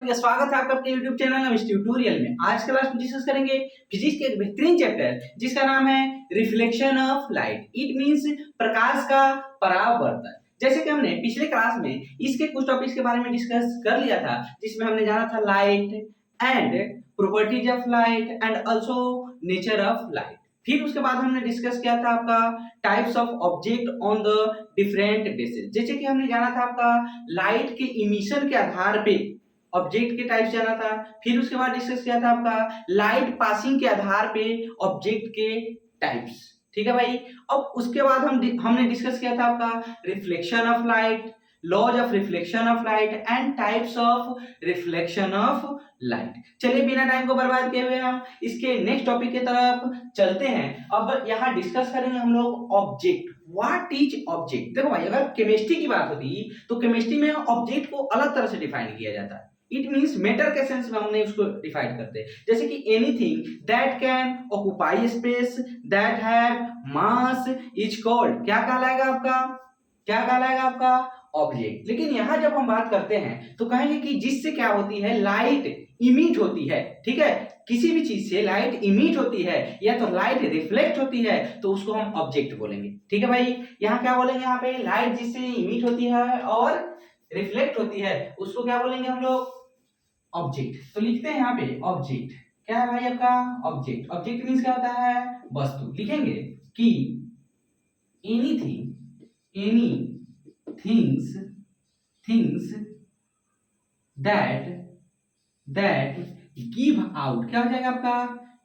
स्वागत है आपका अपने YouTube चैनल में इस ट्यूटोरियल में। आज क्लास में डिस्कस करेंगे फिजिक्स के एक बेहतरीन चैप्टर जिसका नाम है reflection of light. It means प्रकाश का परावर्तन। जैसे कि हमने पिछले क्लास में इसके कुछ टॉपिक्स के बारे में डिस्कस कर लिया था, जिसमें हमने जाना था light and properties of light and also nature of light. फिर उसके बाद हमने डिस्कस किया था आपका types of object on the different basis. जैसे कि हमने जाना था आपका लाइट के इमिशन के आधार पे ऑब्जेक्ट के टाइप जाना था। फिर उसके बाद डिस्कस किया था आपका लाइट पासिंग के आधार पे ऑब्जेक्ट के टाइप्स। ठीक है भाई। अब उसके बाद हमने डिस्कस किया था आपका reflection of light, laws of reflection of light and types of reflection of light. चलिए बिना टाइम को बर्बाद किए हुए हम इसके नेक्स्ट टॉपिक की तरफ चलते हैं। अब यहाँ डिस्कस करेंगे हम लोग ऑब्जेक्ट। What is object? देखो भाई, अगर केमिस्ट्री की बात होती तो केमिस्ट्री में ऑब्जेक्ट को अलग तरह से डिफाइन किया जाता है। इट मीन्स मैटर के सेंस में हमने उसको डिफाइन करते हैं। जैसे कि anything that can occupy space that have mass is called, क्या कहलाएगा आपका, क्या कहलाएगा आपका ऑब्जेक्ट। लेकिन यहां जब हम बात करते हैं तो कहेंगे कि जिससे क्या होती है, लाइट इमिट होती है। ठीक है, किसी भी चीज से लाइट इमिट होती है या तो लाइट रिफ्लेक्ट होती है तो उसको हम ऑब्जेक्ट बोलेंगे। ठीक है भाई, यहाँ क्या बोलेंगे, यहाँ पे लाइट जिससे इमिट होती है और रिफ्लेक्ट होती है उसको क्या बोलेंगे हम लोग, ऑब्जेक्ट। तो लिखते हैं यहाँ पे ऑब्जेक्ट। क्या है भाई आपका ऑब्जेक्ट? ऑब्जेक्ट मींस क्या होता है, वस्तु। लिखेंगे कि any things things that give out, क्या हो जाएगा आपका,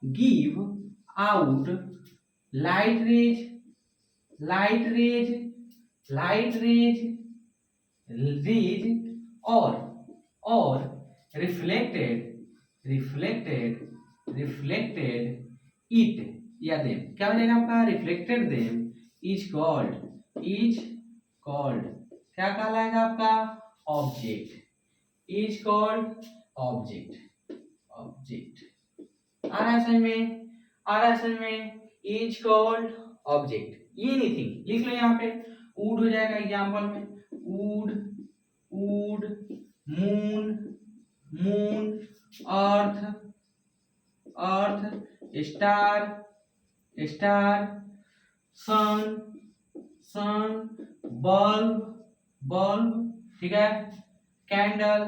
give out light rays light rays light rays और रिफ्लेक्टेड इट या देम, क्या हो जाएगा आपका, रिफ्लेक्टेड देम इज कॉल्ड क्या कहलाएगा आपका, ऑब्जेक्ट। Is called object. आ रहा है समझ में, आ रहा है समझ में, इज कॉल्ड ऑब्जेक्ट। ये नहीं थी, लिख लो यहाँ पे वुड हो जाएगा एग्जाम्पल में, wood moon earth star sun bulb. ठीक है, कैंडल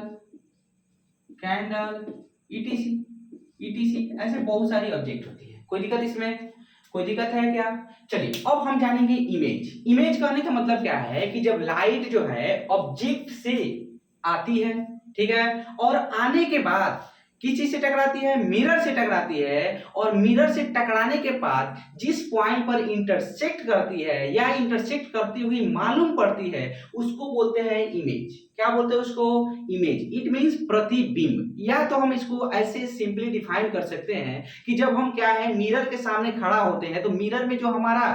ईटीसी ऐसे बहुत सारी ऑब्जेक्ट होती है। कोई दिक्कत इसमें, कोई दिक्कत है क्या? चलिए अब हम जानेंगे इमेज। इमेज कहने का मतलब क्या है कि जब लाइट जो है ऑब्जेक्ट से आती है, ठीक है, और आने के बाद किस चीज से टकराती है, मिरर से टकराती है, और मिरर से टकराने के बाद जिस पॉइंट पर इंटरसेक्ट करती है या इंटरसेक्ट करती हुई मालूम पड़ती है उसको बोलते हैं इमेज। क्या बोलते हैं उसको, इमेज। इट मींस प्रतिबिंब। या तो हम इसको ऐसे सिंपली डिफाइन कर सकते हैं कि जब हम क्या है, मिरर के सामने खड़ा होते हैं तो मिरर में जो हमारा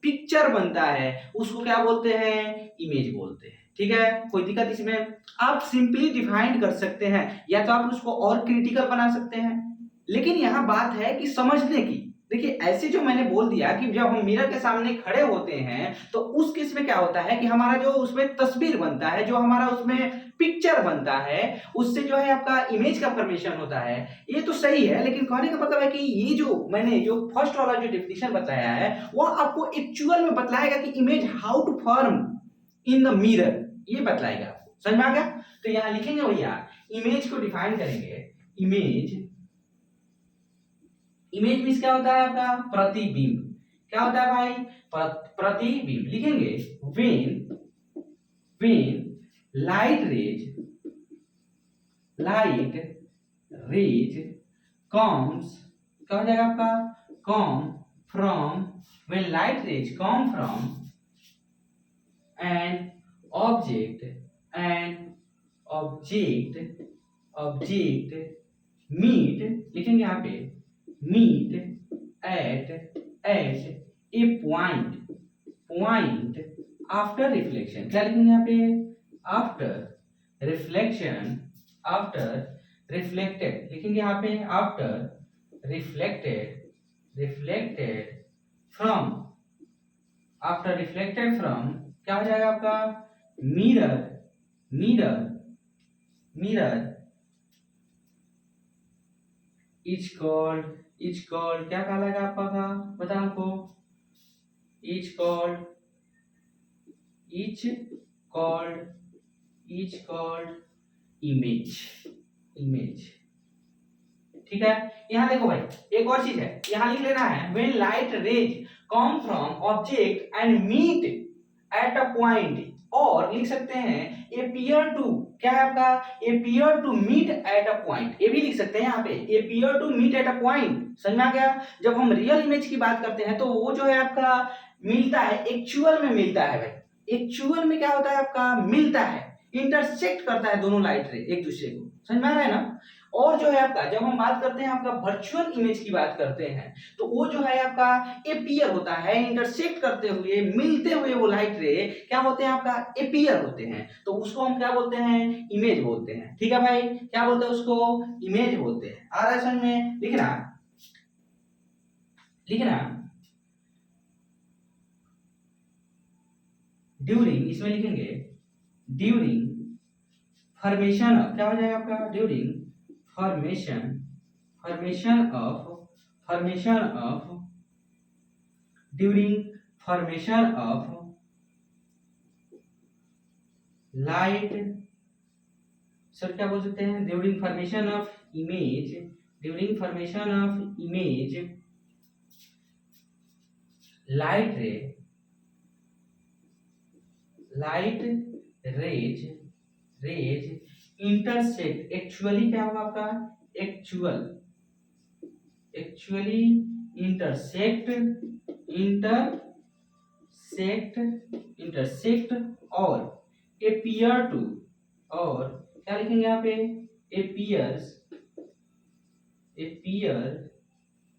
पिक्चर बनता है उसको क्या बोलते हैं, इमेज बोलते हैं। ठीक है, कोई दिक्कत इसमें? आप सिंपली डिफाइन कर सकते हैं या तो आप उसको और क्रिटिकल बना सकते हैं, लेकिन यहां बात है कि समझने की। देखिए ऐसे जो मैंने बोल दिया कि जब हम मिरर के सामने खड़े होते हैं तो उस केस में क्या होता है कि हमारा जो उसमें तस्वीर बनता है, जो हमारा उसमें पिक्चर बनता है, उससे जो है आपका इमेज का फॉर्मेशन होता है। ये तो सही है, लेकिन कहने का मतलब है कि ये जो मैंने जो फर्स्ट वाला जो डेफिनेशन बताया है वो आपको एक्चुअल में बतलाएगा कि image how to form in the mirror, ये बतलाएगा आपको। समझ में आ गया? तो यहां लिखेंगे भैया, इमेज को डिफाइन करेंगे। इमेज मींस क्या होता है आपका, प्रतिबिंब। क्या होता है भाई, प्रतिबिंब। लिखेंगे व्हेन लाइट रेज कम्स, क्या हो जाएगा आपका, come from, when light rays come from an object meet, लिखेंगे यहाँ पे meet at a point after reflection. क्या लिखेंगे यहाँ पे, आफ्टर रिफ्लेक्टेड। लिखेंगे यहाँ पे आफ्टर रिफ्लेक्टेड फ्रॉम, क्या हो जाएगा आपका, मिरर इज कॉल्ड क्या कहलाएगा आपका का बता हमको। Is called image. ठीक है। यहाँ देखो भाई एक और चीज है, यहाँ लिख लेना है when light rays come from object and meet at a point, और लिख सकते हैं appear टू, क्या है आपका appear to meet at a point, ये भी लिख सकते हैं यहाँ पे appear to meet at a point. समझ में आ गया। जब हम रियल इमेज की बात करते हैं तो वो जो है आपका मिलता है, एक्चुअल में मिलता है भाई। एक्चुअल में क्या होता है आपका मिलता है, इंटरसेक्ट करता है दोनों लाइट रे एक दूसरे को। समझ में आ रहा है ना। और जो है आपका जब हम बात करते हैं आपका वर्चुअल इमेज की बात करते हैं तो वो जो है आपका एपियर होता है, इंटरसेक्ट करते हुए मिलते हुए वो लाइट रे क्या होते हैं आपका एपियर होते हैं, तो उसको हम क्या बोलते हैं इमेज बोलते हैं। ठीक है भाई, क्या बोलते हैं उसको इमेज बोलते हैं। आ रहा है समझ में। लिखना ड्यूरिंग, इसमें लिखेंगे ड्यूरिंग फॉर्मेशन, क्या हो जाएगा आपका during formation of light, sir क्या बोल सकते हैं during formation of image, light raise intersect, actually क्या होगा आपका एक्चुअली इंटरसेक्ट और appear टू, और क्या लिखेंगे यहाँ पे appears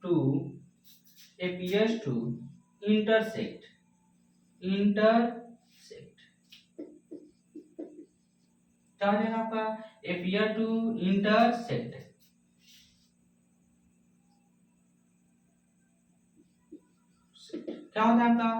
टू इंटरसेक्ट क्या हो जाएगा आपका appear टू इंटरसेक्ट। क्या होता है आपका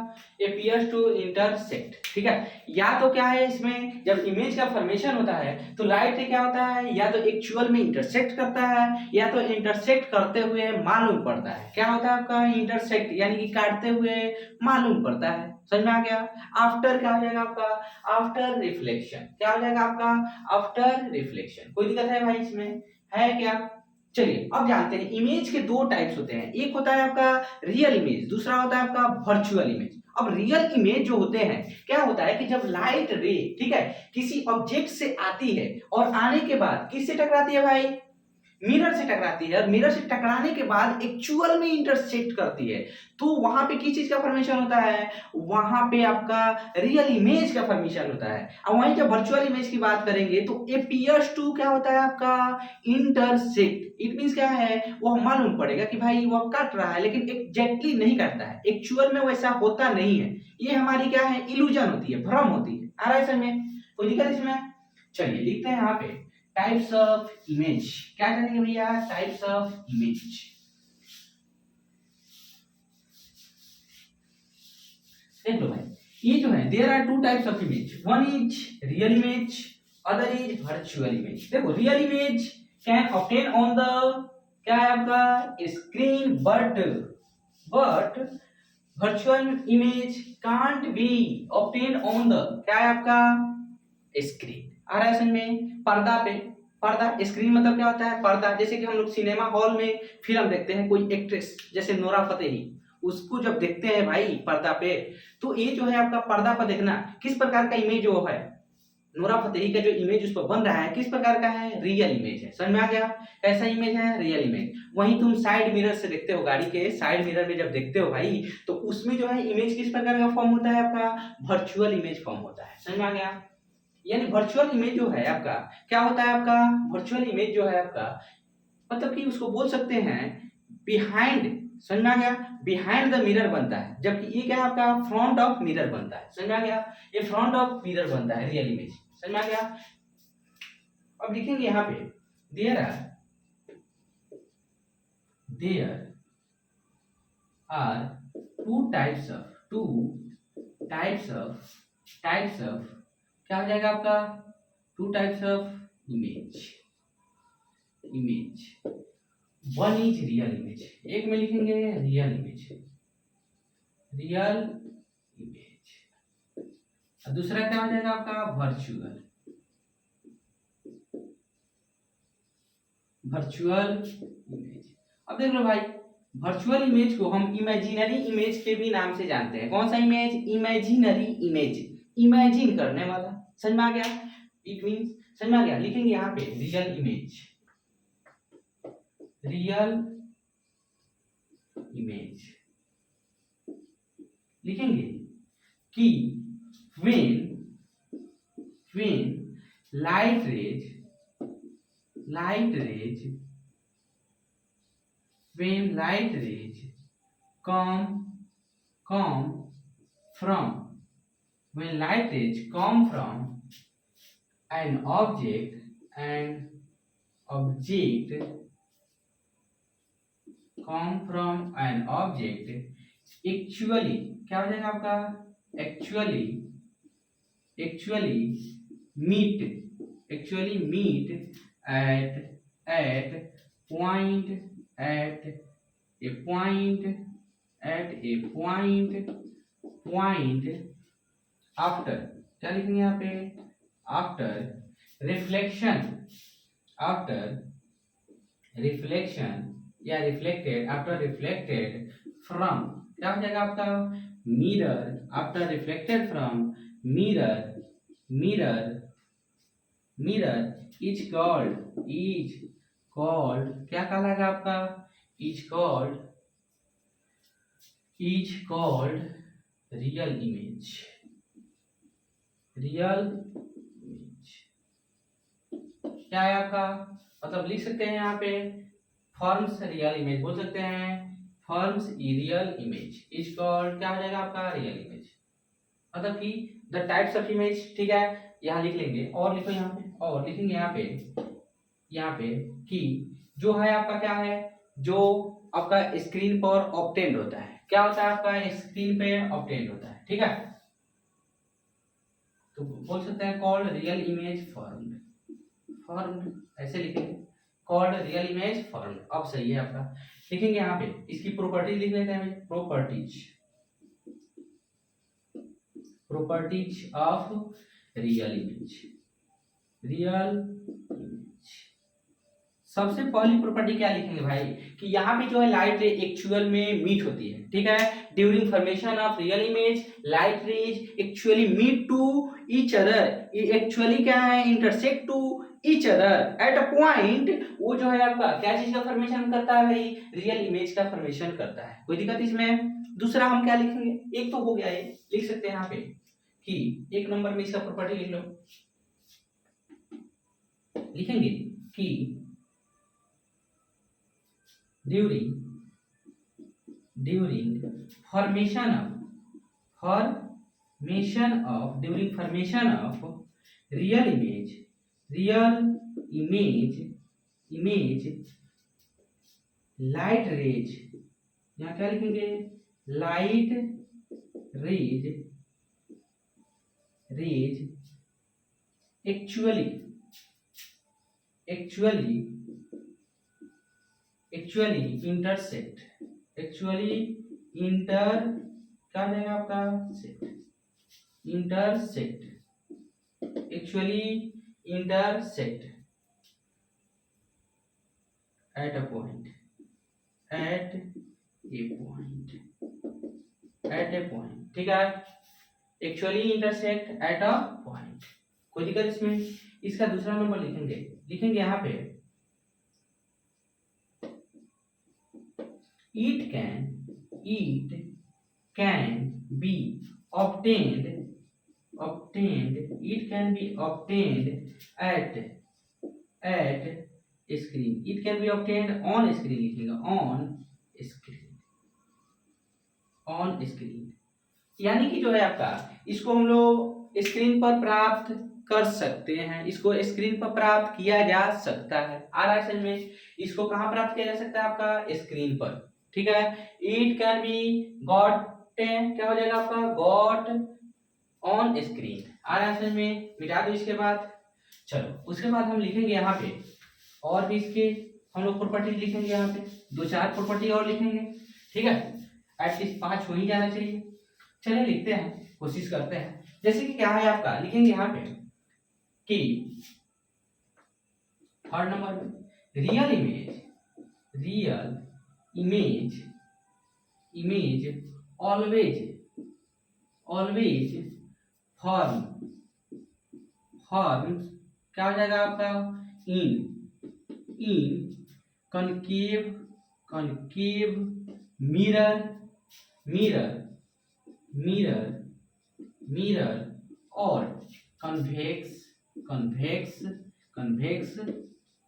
appears टू इंटरसेक्ट। ठीक है। या तो क्या है इसमें जब इमेज का फॉर्मेशन होता है तो लाइट क्या होता है या तो एक्चुअल में इंटरसेक्ट करता है या तो इंटरसेक्ट करते हुए मालूम पड़ता है। क्या होता है आपका इंटरसेक्ट यानी कि काटते हुए मालूम पड़ता है। समझ में आ गया। आफ्टर क्या हो जाएगा आपका आफ्टर रिफ्लेक्शन, क्या हो जाएगा आपका आफ्टर रिफ्लेक्शन। कोई दिक्कत है भाई इसमें है क्या। चलिए अब जानते हैं इमेज के दो टाइप्स होते हैं, एक होता है आपका रियल इमेज, दूसरा होता है आपका वर्चुअल इमेज। अब रियल इमेज जो होते हैं क्या होता है कि जब लाइट रे ठीक है किसी ऑब्जेक्ट से आती है और आने के बाद किससे टकराती है भाई मिरर से टकराती है, और मिरर से टकराने के बाद एक्चुअल में इंटरसेक्ट करती है, तो वहां पे किस चीज का फॉर्मेशन होता है वहां पे आपका रियल इमेज का फॉर्मेशन होता है। अब वहीं जब वर्चुअल इमेज की बात करेंगे तो appears टू क्या होता है आपका इंटरसेक्ट। इट मींस क्या है वो मालूम पड़ेगा कि भाई वो कट रहा है लेकिन एग्जैक्टली नहीं करता है, एक्चुअल में वैसा होता नहीं है। ये हमारी क्या है इल्यूजन होती है, भ्रम होती है। आ रहा है समझ में। कोई दिक्कत इसमें। चलिए लिखते हैं यहाँ पे टाइप्स ऑफ इमेज। क्या करेंगे भैया टाइप्स ऑफ इमेज। देख लो भाई ये जो है there are two types of image, one is real image other is virtual image. देखो real image can obtain on the क्या है आपका screen but virtual image can't be obtain on the क्या है आपका स्क्रीन। आ रहा है समझ में। पर्दा पे, पर्दा स्क्रीन मतलब क्या होता है पर्दा। जैसे कि हम लोग सिनेमा हॉल में फिल्म देखते हैं, कोई एक्ट्रेस जैसे नोरा फतेही उसको जब देखते हैं भाई पर्दा पे, तो ये जो है आपका पर्दा पर देखना किस प्रकार का इमेज जो है नोरा फतेही का जो इमेज उस पर बन रहा है किस प्रकार का है रियल इमेज है। समझ में आ गया कैसा इमेज है रियल इमेज। वहीं तुम साइड मिरर से देखते हो, गाड़ी के साइड मिरर में जब देखते हो भाई तो उसमें जो है इमेज किस प्रकार का फॉर्म होता है आपका वर्चुअल इमेज फॉर्म होता है। समझ में आ गया। यानी वर्चुअल इमेज जो है आपका क्या होता है आपका वर्चुअल इमेज जो है आपका मतलब कि उसको बोल सकते हैं बिहाइंड। समझ में आ गया बिहाइंड द मिरर बनता है, जबकि ये क्या है आपका फ्रंट ऑफ मिरर बनता है। समझ में आ गया ये फ्रंट ऑफ मिरर बनता है रियल इमेज। समझ में आ गया। अब लिखेंगे यहाँ पे there are two types of क्या हो जाएगा आपका two types of image one is real image, एक में लिखेंगे रियल इमेज, रियल इमेज, और दूसरा क्या हो जाएगा आपका वर्चुअल, वर्चुअल इमेज। अब देख लो भाई, वर्चुअल इमेज को हम इमेजिनरी इमेज के भी नाम से जानते हैं। कौन सा इमेज? इमेजिनरी इमेज, इमेजिन करने वाला। समझ में आ गया? इट मींस समझ में आ गया। लिखेंगे यहाँ पे रियल इमेज, रियल इमेज लिखेंगे कि when light rays when light rays come from when light rays come from an object come from an object actually क्या हो जाएगा आपका actually meet at a point after क्या लिखेंगे यहाँ पे after reflection या reflected from क्या हो जाएगा आपका mirror after reflected from mirror is called क्या कहलाएगा आपका is called real image क्या है आपका मतलब लिख सकते हैं यहाँ पे फॉर्म्स रियल इमेज बोल सकते हैं, forms real image is called क्या हो जाएगा आपका रियल इमेज, मतलब कि द टाइप्स ऑफ इमेज। ठीक है, यहाँ लिख लेंगे और लिखो यहाँ पे और लिखेंगे यहाँ पे कि जो है आपका क्या है जो आपका स्क्रीन पर ऑब्टेन्ड होता है, क्या होता है आपका स्क्रीन पे ऑब्टेन्ड होता है। ठीक है, तो बोल सकते हैं कॉल्ड रियल इमेज फॉर्म्ड ऐसे लिखेंगे कॉल्ड रियल इमेज फॉर्म्ड। अब सही है आपका, लिखेंगे यहाँ पे इसकी प्रॉपर्टीज लिख लेते हैं। प्रॉपर्टीज ऑफ रियल इमेज सबसे पहली प्रॉपर्टी क्या लिखेंगे भाई कि यहाँ पे जो है लाइट रे एक्चुअल में मीट होती है। ठीक है, during formation of real image light rays actually meet to each other, actually क्या है intersect to each other at a point. वो जो है आपका क्या चीज का फॉर्मेशन करता है भाई, रियल इमेज का फॉर्मेशन करता है। कोई दिक्कत इसमें? दूसरा हम क्या लिखेंगे, एक तो हो गया ये लिख सकते हैं यहाँ पे कि एक नंबर में इसका प्रॉपर्टी लिख लो, लिखेंगे कि during formation of real image light rays, यहाँ क्या लिखेंगे light rays actually intersect क्या हो जाएगा आपका intersect at a point ठीक है, actually intersect at a point. कोई दिक्कत इसमें? इसका दूसरा नंबर लिखेंगे यहाँ पे it can be obtained at screen, it can be obtained on screen लिखेंगे on screen यानी कि जो है आपका इसको हम लोग स्क्रीन पर प्राप्त कर सकते हैं, इसको स्क्रीन पर प्राप्त किया जा सकता है। आरएसएल में इसको कहाँ प्राप्त किया जा सकता है आपका स्क्रीन पर। ठीक है, इट कैन बी गॉटन क्या हो जाएगा आपका गॉट ऑन स्क्रीन। आरएसएल में मिटा दो इसके बाद। चलो उसके बाद हम लिखेंगे यहाँ पे और भी इसके हम लोग प्रॉपर्टी लिखेंगे यहाँ पे, 2-4 प्रॉपर्टी और लिखेंगे, ठीक है, एटलीस्ट 5 हो ही जाना चाहिए। चलिए लिखते हैं, कोशिश करते हैं। जैसे कि क्या है आपका, लिखेंगे यहाँ पे कि थर्ड नंबर में रियल इमेज ऑलवेज फॉर्म क्या हो जाएगा आपका, इन कनकेव मिरर और कन्वेक्स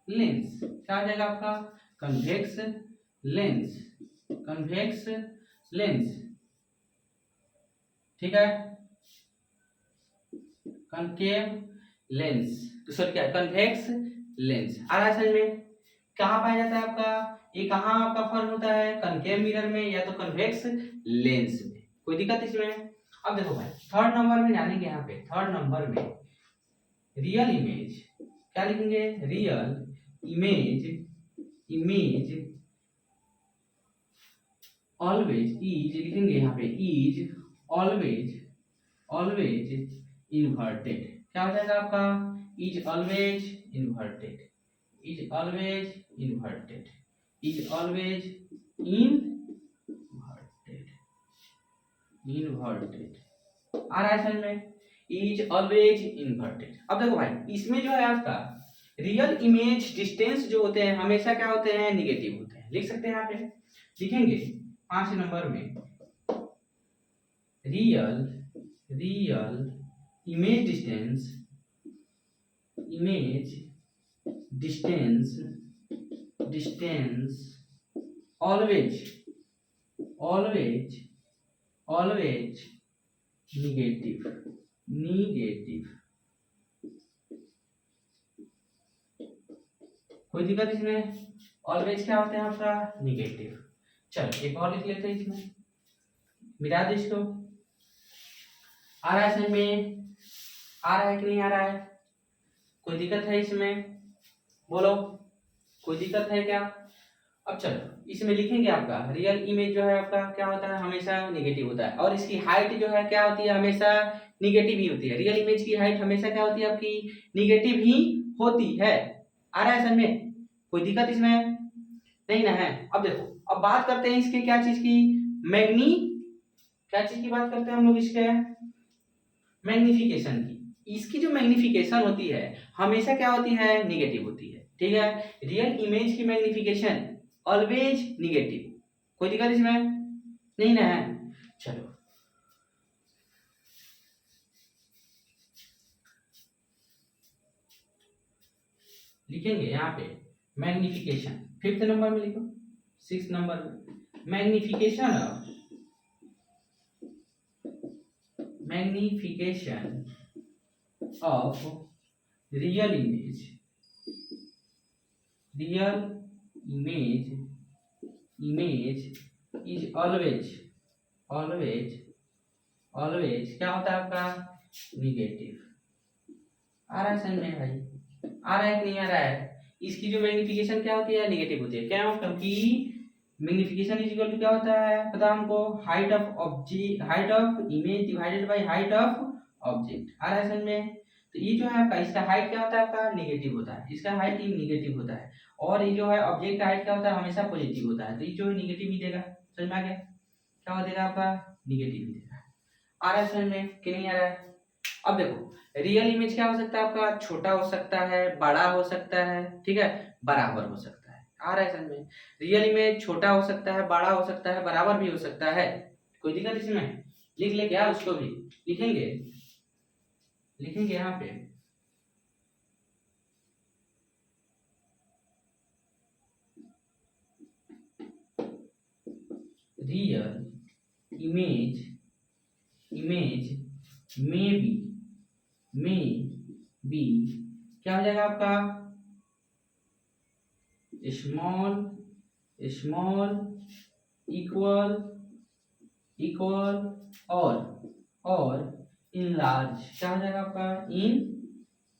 लेंस। क्या हो जाएगा आपका, कन्वेक्स लेंस, ठीक है, कनकेव लेंस, तो सर क्या, कन्वेक्स लेंस। आ रहा है समझ में? कहाँ पाया जाता है आपका, ये कहाँ आपका फॉर्म होता है, कनकेव मिरर में या तो कन्वेक्स लेंस में। कोई दिक्कत इसमें? अब देखो भाई, थर्ड नंबर में जानेंगे। यहाँ पे थर्ड नंबर में रियल इमेज, क्या लिखेंगे, रियल इमेज ऑलवेज इज, लिखेंगे यहाँ पे इज ऑलवेज इन्वर्टेड। क्या हो जाएगा आपका, इज ऑलवेज इन्वर्टेड आ रहा है समझ में, इज ऑलवेज इन्वर्टेड। अब देखो भाई, इसमें जो है आपका रियल इमेज डिस्टेंस जो होते हैं हमेशा क्या होते हैं, निगेटिव होते हैं। लिख सकते हैं यहाँ पे, लिखेंगे 5 नंबर में real image distance always negative. कोई दिक्कत इसमें? ऑलवेज क्या होते हैं आपका, निगेटिव। चलो एक और लिख लेते हैं इसमें, मिटा दो इसको। आ रहा है समझ में? आ रहा है कि नहीं आ रहा है? कोई दिक्कत है इसमें? बोलो, कोई दिक्कत है क्या? अब चलो इसमें लिखेंगे आपका रियल इमेज जो है आपका क्या होता है, हमेशा निगेटिव होता है, और इसकी हाइट जो है क्या होती है, हमेशा निगेटिव ही होती है। रियल इमेज की हाइट हमेशा क्या होती है आपकी, निगेटिव ही होती है। आ रहा है समझ में? कोई दिक्कत इसमें नहीं ना है? अब देखो, अब बात करते हैं इसके क्या चीज की, क्या चीज की बात करते हैं हम लोग, इसके मैग्निफिकेशन की। इसकी जो मैग्निफिकेशन होती है हमेशा क्या होती है, निगेटिव होती है, ठीक है। रियल इमेज की मैग्निफिकेशन ऑलवेज निगेटिव। कोई दिक्कत इसमें नहीं ना है? चलो लिखेंगे यहाँ पे मैग्निफिकेशन, 5th नंबर में लिखो, 6th नंबर में magnification of real image is always क्या होता है आपका, निगेटिव। आ रहा है समझ में भाई? आ रहा है कि नहीं आ रहा है? इसकी जो मैग्निफिकेशन क्या होती है, निगेटिव होती है। क्यों? क्योंकि मैग्निफिकेशन इज इक्वल टू क्या होता है पता हमको, height of image divided by height of object. आ रहा है समझ में? तो ये जो है आपका, इसका हाइट क्या होता है आपका, निगेटिव होता है। इसका हाइट ही निगेटिव होता है, और ये जो है ऑब्जेक्ट का हाइट क्या होता है, हमेशा पॉजिटिव होता है। तो ये जो है निगेटिव ही देगा। समझ में आ गया? क्या हो देगा आपका, निगेटिव ही देगा। आ रहा है समझ में कि नहीं आ रहा है? अब देखो, रियल इमेज क्या हो सकता है आपका, छोटा हो सकता है, बड़ा हो सकता है, ठीक है, बराबर हो सकता है। आ रहा है समझ में? रियल इमेज छोटा हो सकता है, बड़ा हो सकता है, बराबर भी हो सकता है। कोई दिक्कत इसमें? लिख ले क्या, उसको भी लिखेंगे यहाँ पे रियल इमेज में बी क्या हो जाएगा आपका, स्मॉल इक्वल और इन लार्ज। क्या हो जाएगा आपका, इन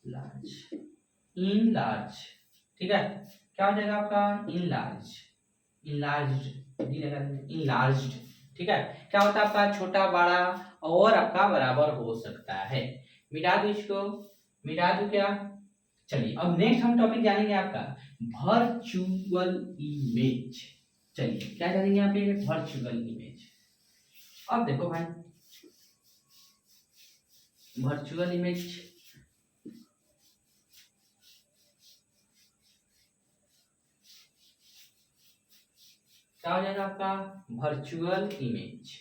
लार्ज, ठीक है। क्या हो जाएगा आपका इनलार्ज, इनलार्ज्ड, इनलार्ज्ड। ठीक है, क्या होता है आपका छोटा बड़ा और आपका बराबर हो सकता है। मिटा दो इसको, मिटा दो क्या। चलिए अब नेक्स्ट हम टॉपिक जानेंगे आपका वर्चुअल इमेज। चलिए क्या जानेंगे यहाँ पे, वर्चुअल इमेज। अब देखो भाई वर्चुअल इमेज, क्या हो जाएगा आपका वर्चुअल इमेज।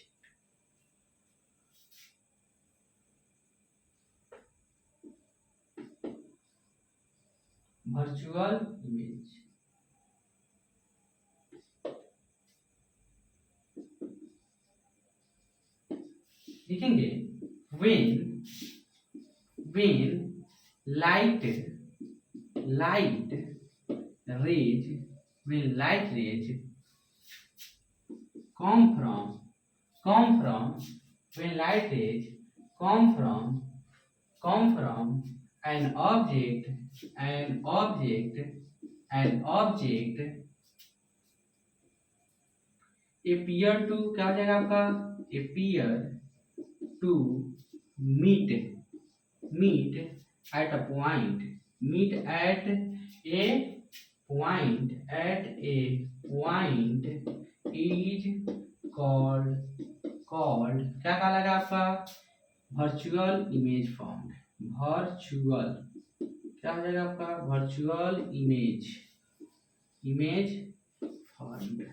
वर्चुअल इमेज लिखेंगे when light rays, when light rays come from when light rays come from an object appear to, क्या हो जाएगा आपका appear to meet at a point, meet at a point is called क्या कहा लगा आपका virtual image form. Virtual क्या हो जाएगा आपका virtual image form.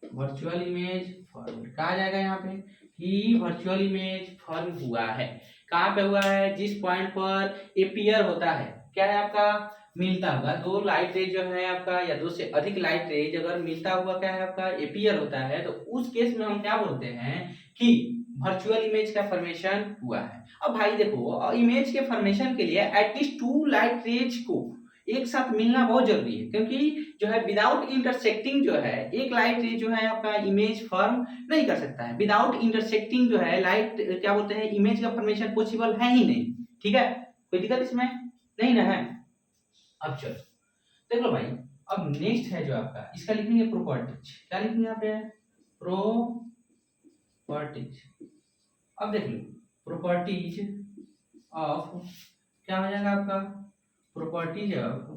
Virtual image form कहा जाएगा यहाँ पे कि वर्चुअल इमेज फॉर्म हुआ है। कहाँ पे हुआ है, जिस पॉइंट पर एपियर होता है, क्या है आपका मिलता हुआ, दो लाइट रेज जो है आपका या दो से अधिक लाइट रेज अगर मिलता हुआ क्या है आपका एपियर होता है, तो उस केस में हम क्या बोलते हैं कि वर्चुअल इमेज का फॉर्मेशन हुआ है। अब भाई देखो इमेज के फॉर्मेशन के लिए एटलीस्ट टू लाइट रेज को एक साथ मिलना बहुत जरूरी है, क्योंकि जो है विदाउट इंटरसेक्टिंग जो है एक लाइट रे जो है आपका इमेज फॉर्म नहीं कर सकता है। विदाउट इंटरसेक्टिंग जो है लाइट क्या बोलते हैं इमेज का फॉर्मेशन पॉसिबल है ही नहीं। ठीक है, कोई दिक्कत इसमें नहीं ना है। अब चलो देख लो भाई, अब नेक्स्ट है जो आपका इसका लिखेंगे प्रॉपर्टीज। क्या लिखेंगे यहाँ पे प्रॉपर्टीज। अब देख लो प्रॉपर्टीज ऑफ क्या हो जाएगा आपका properties of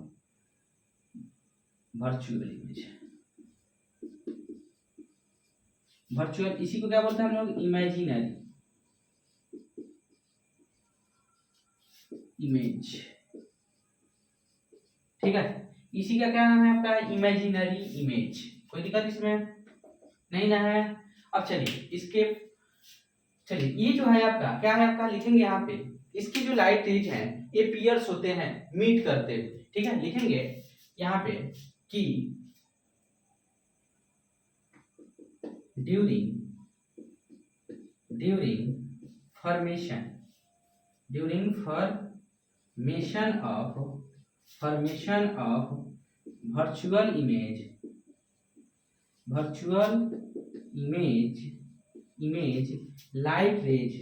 virtual image. Virtual इसी को क्या बोलते हैं हम लोग इमेजिनरी इमेज। ठीक है, इसी का क्या नाम है आपका इमेजिनरी इमेज। कोई दिक्कत इसमें नहीं ना है। अब चलिए ये जो है आपका क्या है आपका लिखेंगे यहाँ पे इसकी जो लाइट रेज है ये पियर्स होते हैं मीट करते हुए। ठीक है, लिखेंगे यहाँ पे कि during formation of virtual image light rays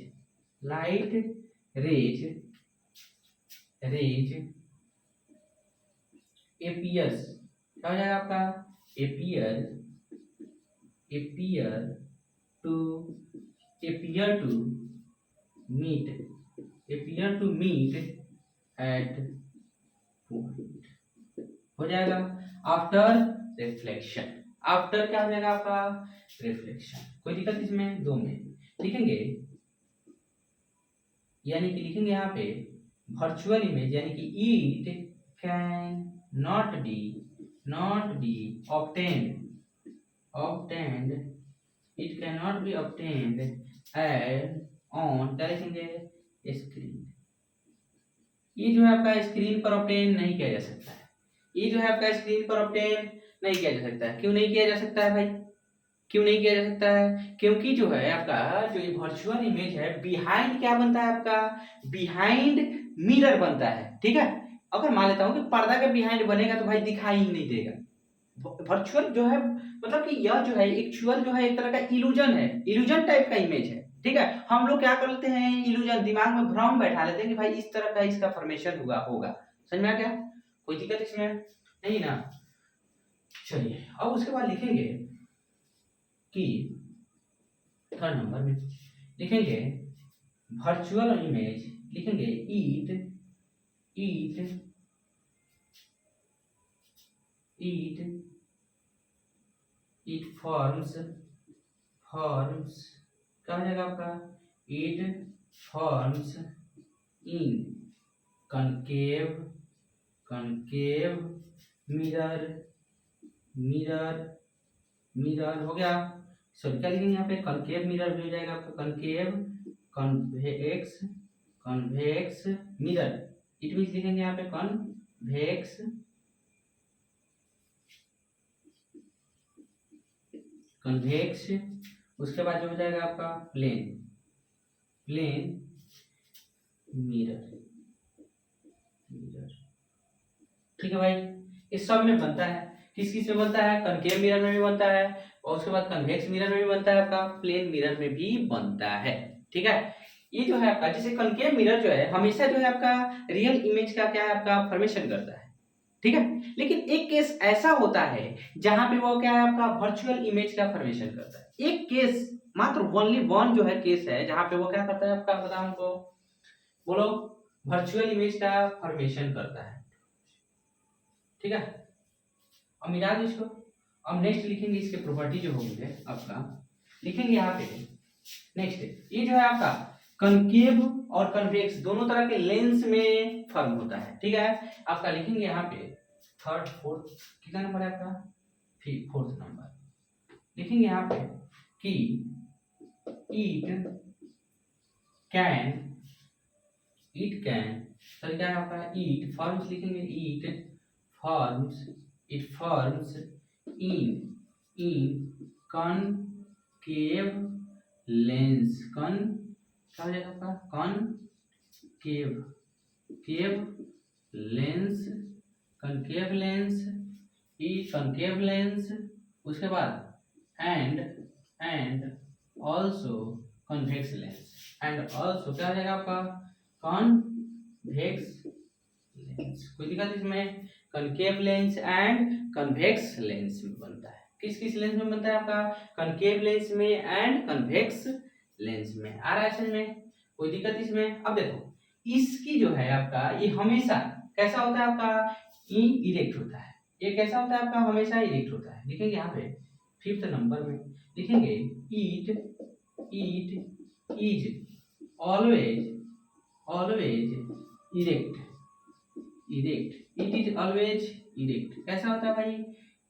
appears, क्या हो जाएगा आपका appear to meet at point हो जाएगा आफ्टर रिफ्लेक्शन। आफ्टर क्या हो जाएगा आपका रिफ्लेक्शन। कोई दिक्कत इसमें दो में लिखेंगे, यानी कि लिखेंगे यहाँ पे वर्चुअल इमेज यानी कि it can not be obtained it cannot be obtained on क्या लिखेंगे स्क्रीन। ये जो है आपका स्क्रीन पर ऑब्टेन नहीं किया जा सकता है। ये जो है आपका स्क्रीन पर ऑब्टेन नहीं किया जा सकता है। क्यों नहीं किया जा सकता है भाई, क्यों नहीं किया जा सकता है? क्योंकि जो है आपका जो ये वर्चुअल इमेज है बिहाइंड क्या बनता है आपका बिहाइंड मिरर बनता है। ठीक है, अगर मान लेता हूँ कि पर्दा के बिहाइंड बनेगा तो भाई दिखाई ही नहीं देगा। वर्चुअल जो है मतलब कि यह जो है एक्चुअल जो है एक तरह का इल्यूजन है, इल्यूजन टाइप का इमेज है। ठीक है, हम लोग क्या कर लेते हैं इल्यूजन दिमाग में भ्रम बैठा लेते हैं कि भाई इस तरह का इसका फॉर्मेशन हुआ होगा। समझ में आ गया? कोई दिक्कत इसमें नहीं ना। चलिए अब उसके बाद लिखेंगे कि थर्ड नंबर में लिखेंगे वर्चुअल इमेज, लिखेंगे ईट ईट ईट ईट फॉर्म्स क्या हो जाएगा आपका, ईट फॉर्म्स इन कनकेव मिरर हो गया। सॉरी क्या लिखेंगे यहाँ पे, कनकेव मिरर भी हो जाएगा आपका, concave convex mirror, it means लिखेंगे यहाँ पे कन्वेक्स। उसके बाद जो हो जाएगा आपका प्लेन मिरर। ठीक है भाई, इस सब में बनता है, किस किस में बनता है, कनकेव मिरर में भी बनता है, और उसके बाद कन्वेक्स मिरर में भी बनता है, आपका प्लेन मिरर में भी बनता है। ठीक है, ये जो है आपका, जैसे कनकेव मिरर जो है हमेशा जो है आपका रियल इमेज का क्या है आपका फॉर्मेशन करता है। ठीक है, लेकिन एक केस ऐसा होता है जहां पे वो क्या है आपका वर्चुअल इमेज का फॉर्मेशन करता है। एक केस मात्र ओनली वन जो है केस है जहां पे वो क्या करता है आपका, बताओ हमको, बोलो, वर्चुअल इमेज का फॉर्मेशन करता है। ठीक है, अब मिटा दो इसको। अब नेक्स्ट लिखेंगे इसके प्रॉपर्टी जो होंगे आपका, लिखेंगे यहाँ पे नेक्स्ट, ये जो है आपका कनकेव और कन्वेक्स दोनों तरह के लेंस में फॉर्म होता है। ठीक है, आपका लिखेंगे यहाँ पे थर्ड फोर्थ, कितना नंबर है आपका, फोर्थ नंबर, लिखेंगे यहाँ पे कि इट कैन सर क्या है आपका, ईट फॉर्म्स, लिखेंगे ईट फॉर्म्स इन कनकेव लेंस, क्या हो जाएगा आपका, कनकेव लेंस, उसके बाद and also convex lens, and also क्या हो जाएगा आपका, कन्वेक्स लेंस। कोई दिक्कत इसमें, concave lens and convex lens में बनता है। किस किस लेंस में बनता है आपका, कनकेव लेंस में एंड कन्वेक्स लेंस में। आ रहा है समझ में, कोई दिक्कत इसमें। अब देखो इसकी जो है आपका, ये हमेशा कैसा होता है आपका, इरेक्ट होता है। ये कैसा होता है आपका, हमेशा इरेक्ट होता है। लिखेंगे यहाँ पे फिफ्थ नंबर में, लिखेंगे eat is always erect, it is always erect. कैसा होता है भाई,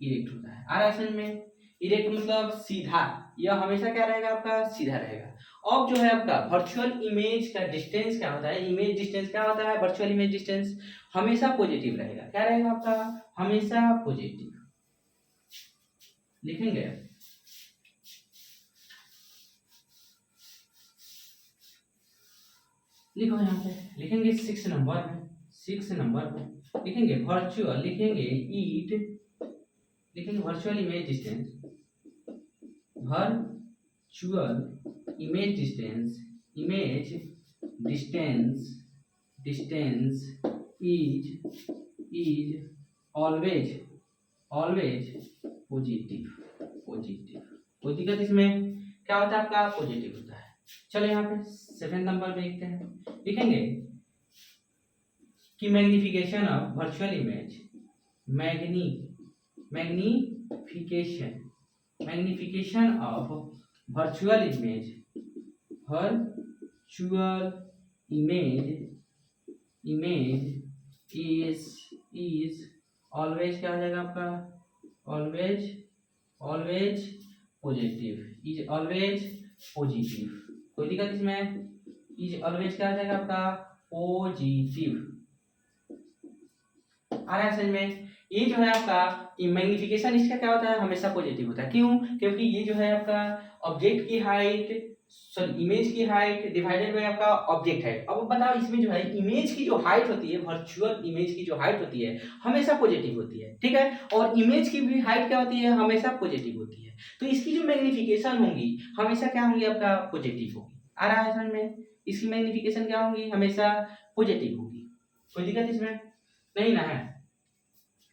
इरेक्ट होता है। आ रहा है समझ में, इरेक्ट मतलब सीधा, यह हमेशा क्या रहेगा आपका, सीधा रहेगा। अब जो है आपका वर्चुअल इमेज का डिस्टेंस क्या होता है, इमेज डिस्टेंस क्या होता है, वर्चुअल इमेज डिस्टेंस हमेशा पॉजिटिव रहेगा। क्या रहेगा आपका, हमेशा पॉजिटिव। लिखेंगे लिखो यहाँ पे, लिखेंगे 6 नंबर में लिखेंगे वर्चुअल, लिखेंगे ईट, लिखेंगे virtual image distance, distance is always positive. कोई दिक्कत इसमें, क्या होता है आपका, पॉजिटिव होता है। चलो यहाँ पे 7 नंबर पे देखते हैं, लिखेंगे कि magnification of virtual image, magnification of virtual image is always, क्या हो जाएगा आपका, ऑलवेज पॉजिटिव। कोई दिक्कत इसमें, इज ऑलवेज क्या हो जाएगा आपका, पॉजिटिव। आ रहा है समझ में। ये जो है आपका मैग्निफिकेशन इसका क्या होता है, हमेशा पॉजिटिव होता है। क्यों, क्योंकि ये जो है आपका ऑब्जेक्ट की हाइट, सॉरी इमेज की हाइट डिवाइडेड बाय आपका ऑब्जेक्ट हाइट। अब बताओ इसमें जो है इमेज की जो हाइट होती है, वर्चुअल इमेज की जो हाइट होती है हमेशा पॉजिटिव होती है। ठीक है, और इमेज की भी हाइट क्या होती है, हमेशा पॉजिटिव होती है। तो इसकी जो मैग्निफिकेशन होंगी हमेशा क्या होंगी आपका, पॉजिटिव होगी। आ रहा है समझ में, इसकी मैग्निफिकेशन क्या होंगी, हमेशा पॉजिटिव होगी। कोई दिक्कत इसमें नहीं ना है।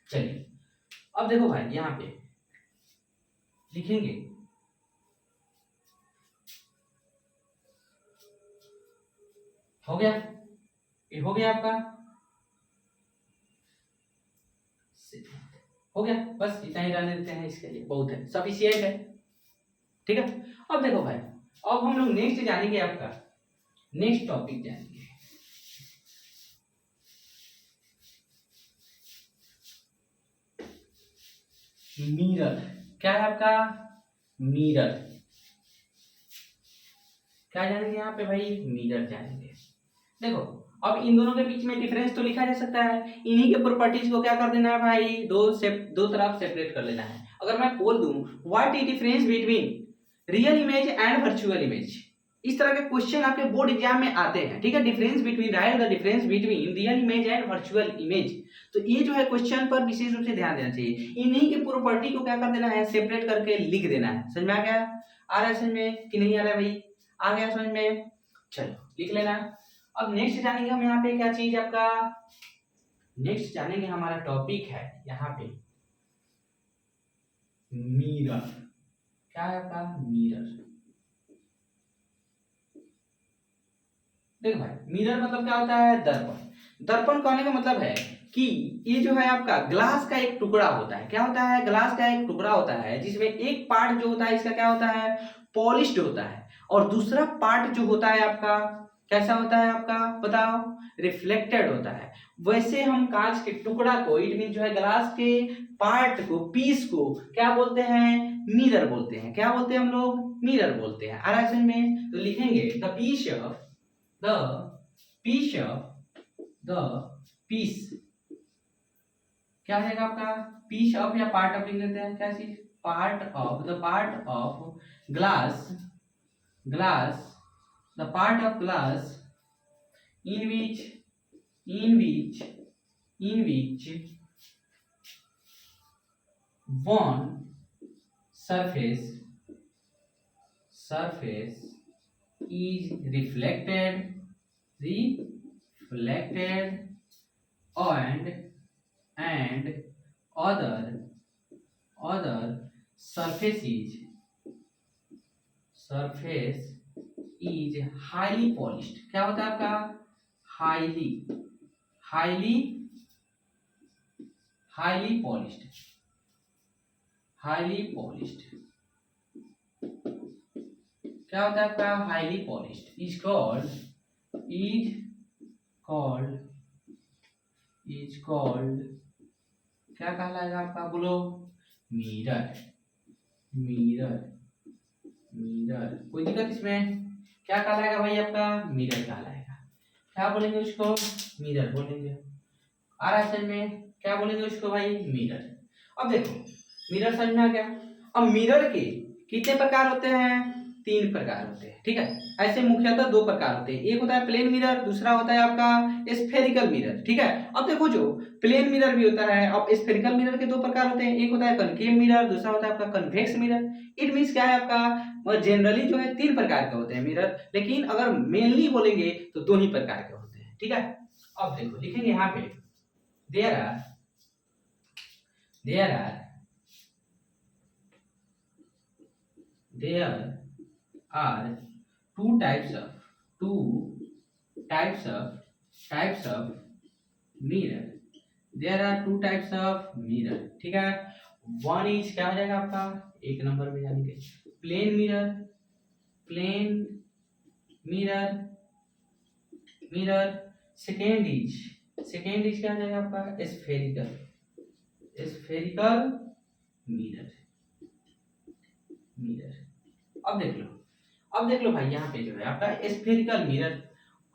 चलिए अब देखो भाई यहाँ पे लिखेंगे हो गया, ये हो गया आपका, हो गया, बस इतना ही रहने देते हैं, इसके लिए बहुत है, सफिशिएंट है। ठीक है, अब देखो भाई, अब हम लोग नेक्स्ट जानेंगे, आपका नेक्स्ट टॉपिक जानेंगे, मिरर। क्या है आपका? मिरर। क्या जानेंगे यहाँ पे भाई? मिरर जानेंगे। देखो, अब इन दोनों के बीच में डिफरेंस तो लिखा जा सकता है, इन्हीं के प्रॉपर्टीज को क्या कर देना है भाई, दो तरफ सेपरेट कर लेना है। अगर मैं बोल दूं what is difference between real image and virtual image, इस तरह के क्वेश्चन आपके बोर्ड एग्जाम में आते हैं। ठीक है, difference between, right the difference between real image and virtual image. तो ये जो है क्वेश्चन पर विशेष रूप से ध्यान देना चाहिए, इन्हीं के प्रॉपर्टी को क्या कर देना है, सेपरेट करके लिख देना है। समझ में आ गया? आ रहा है समझ में कि नहीं आ रहा है भाई? आ गया समझ में? चलो लिख लेना। अब नेक्स्ट जानेंगे हम यहाँ पे क्या चीज आपका, नेक्स्ट जानेंगे हमारा टॉपिक है यहाँ पे मिरर। क्या है आपका? मिरर। देखो भाई, मिरर मतलब क्या होता है? दर्पण। दर्पण कहने का मतलब है कि ये जो है आपका ग्लास का एक टुकड़ा होता है। क्या होता है? ग्लास का एक टुकड़ा होता है, जिसमें एक पार्ट जो होता है इसका क्या होता है, पॉलिश्ड होता है, और दूसरा पार्ट जो होता है आपका कैसा होता है आपका, बताओ, रिफ्लेक्टेड होता है। वैसे हम कांच के टुकड़ा को, इट मीन जो है ग्लास के पार्ट को, पीस को क्या बोलते हैं? मिरर बोलते हैं। क्या बोलते हैं हम लोग? मिरर बोलते हैं। आ रहा है समझ में? तो लिखेंगे the piece of the piece क्या है आपका? पीस ऑफ या पार्ट ऑफ लिख लेते हैं, क्या चीज? Part of, the part of glass, the part of glass in which one surface is reflected and other surface is highly polished। क्या होता है आपका? highly polished। क्या होता है आपका? हाईली पॉलिश्ड इज कॉल्ड क्या कहलाएगा आपका? बोलो। मिरर। कोई दिक्कत इसमें? क्या कहलाएगा भाई आपका? मिरर कहलाएगा। क्या बोलेंगे उसको? मिरर बोलेंगे। आ रहा है समझ में? क्या बोलेंगे उसको भाई? मिरर। अब देखो, मिरर समझ में आ गया। अब मिरर के कितने प्रकार होते हैं? 3 प्रकार होते हैं। ठीक है, ऐसे मुख्यतः 2 प्रकार होते हैं, एक होता है प्लेन मिरर, दूसरा होता है आपका स्फेरिकल मिरर। ठीक है, अब देखो जो प्लेन मिरर भी होता है, अब स्फेरिकल मिरर के 2 प्रकार होते हैं, एक होता है कनकेव मिरर, दूसरा होता है आपका कन्वेक्स मिरर। इट मींस क्या है आपका, जनरली जो है 3 प्रकार के होते हैं मिरर, लेकिन अगर मेनली बोलेंगे तो 2 ही प्रकार के होते हैं। ठीक है, अब देखो लिखेंगे यहाँ पे there are two types of mirror। there are 2 types of mirror। ठीक है, वन इज क्या हो जाएगा आपका? 1 नंबर में जानेंगे प्लेन मिरर। सेकेंड इज क्या हो जाएगा आपका? Spherical mirror. अब देख लो भाई, यहाँ पे जो है आपका स्फेरिकल मिरर।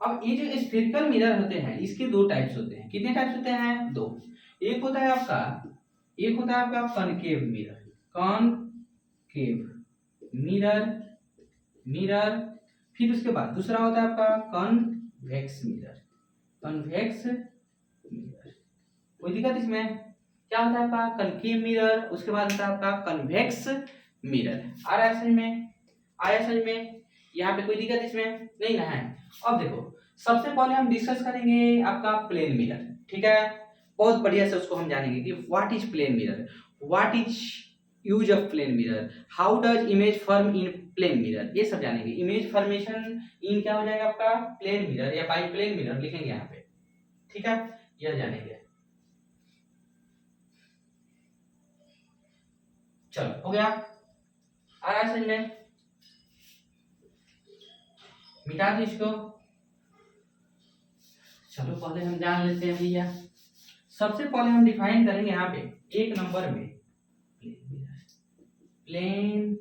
अब ये जो स्फेरिकल मिरर होते हैं, इसके 2 टाइप्स होते हैं। कितने टाइप्स होते हैं? 2। एक होता है आपका कनकेव मिरर, फिर उसके बाद दूसरा होता है आपका कन्वेक्स मिरर। कोई दिक्कत इसमें? क्या होता है आपका? कनकेव मिरर, उसके बाद होता है आपका कन्वेक्स मिरर। आ रहा है समझ में? आया समझ में? यहाँ पे कोई दिक्कत इसमें नहीं ना है? अब देखो, सबसे पहले हम डिस्कस करेंगे आपका प्लेन मिरर। ठीक है, बहुत बढ़िया से उसको हम जानेंगे कि what is plane mirror. What is use of plane mirror, how does image form in plane mirror, ये सब जानेंगे। इमेज फॉर्मेशन इन क्या हो जाएगा आपका प्लेन मिरर या बाई प्लेन मिरर लिखेंगे यहाँ पे, ठीक है, यह जानेंगे। चलो हो गया, आ रहा है समझ में, मिटा दो इसको। चलो पहले हम जान लेते हैं भैया, सबसे पहले हम डिफाइन करेंगे यहाँ पे एक नंबर में प्लेन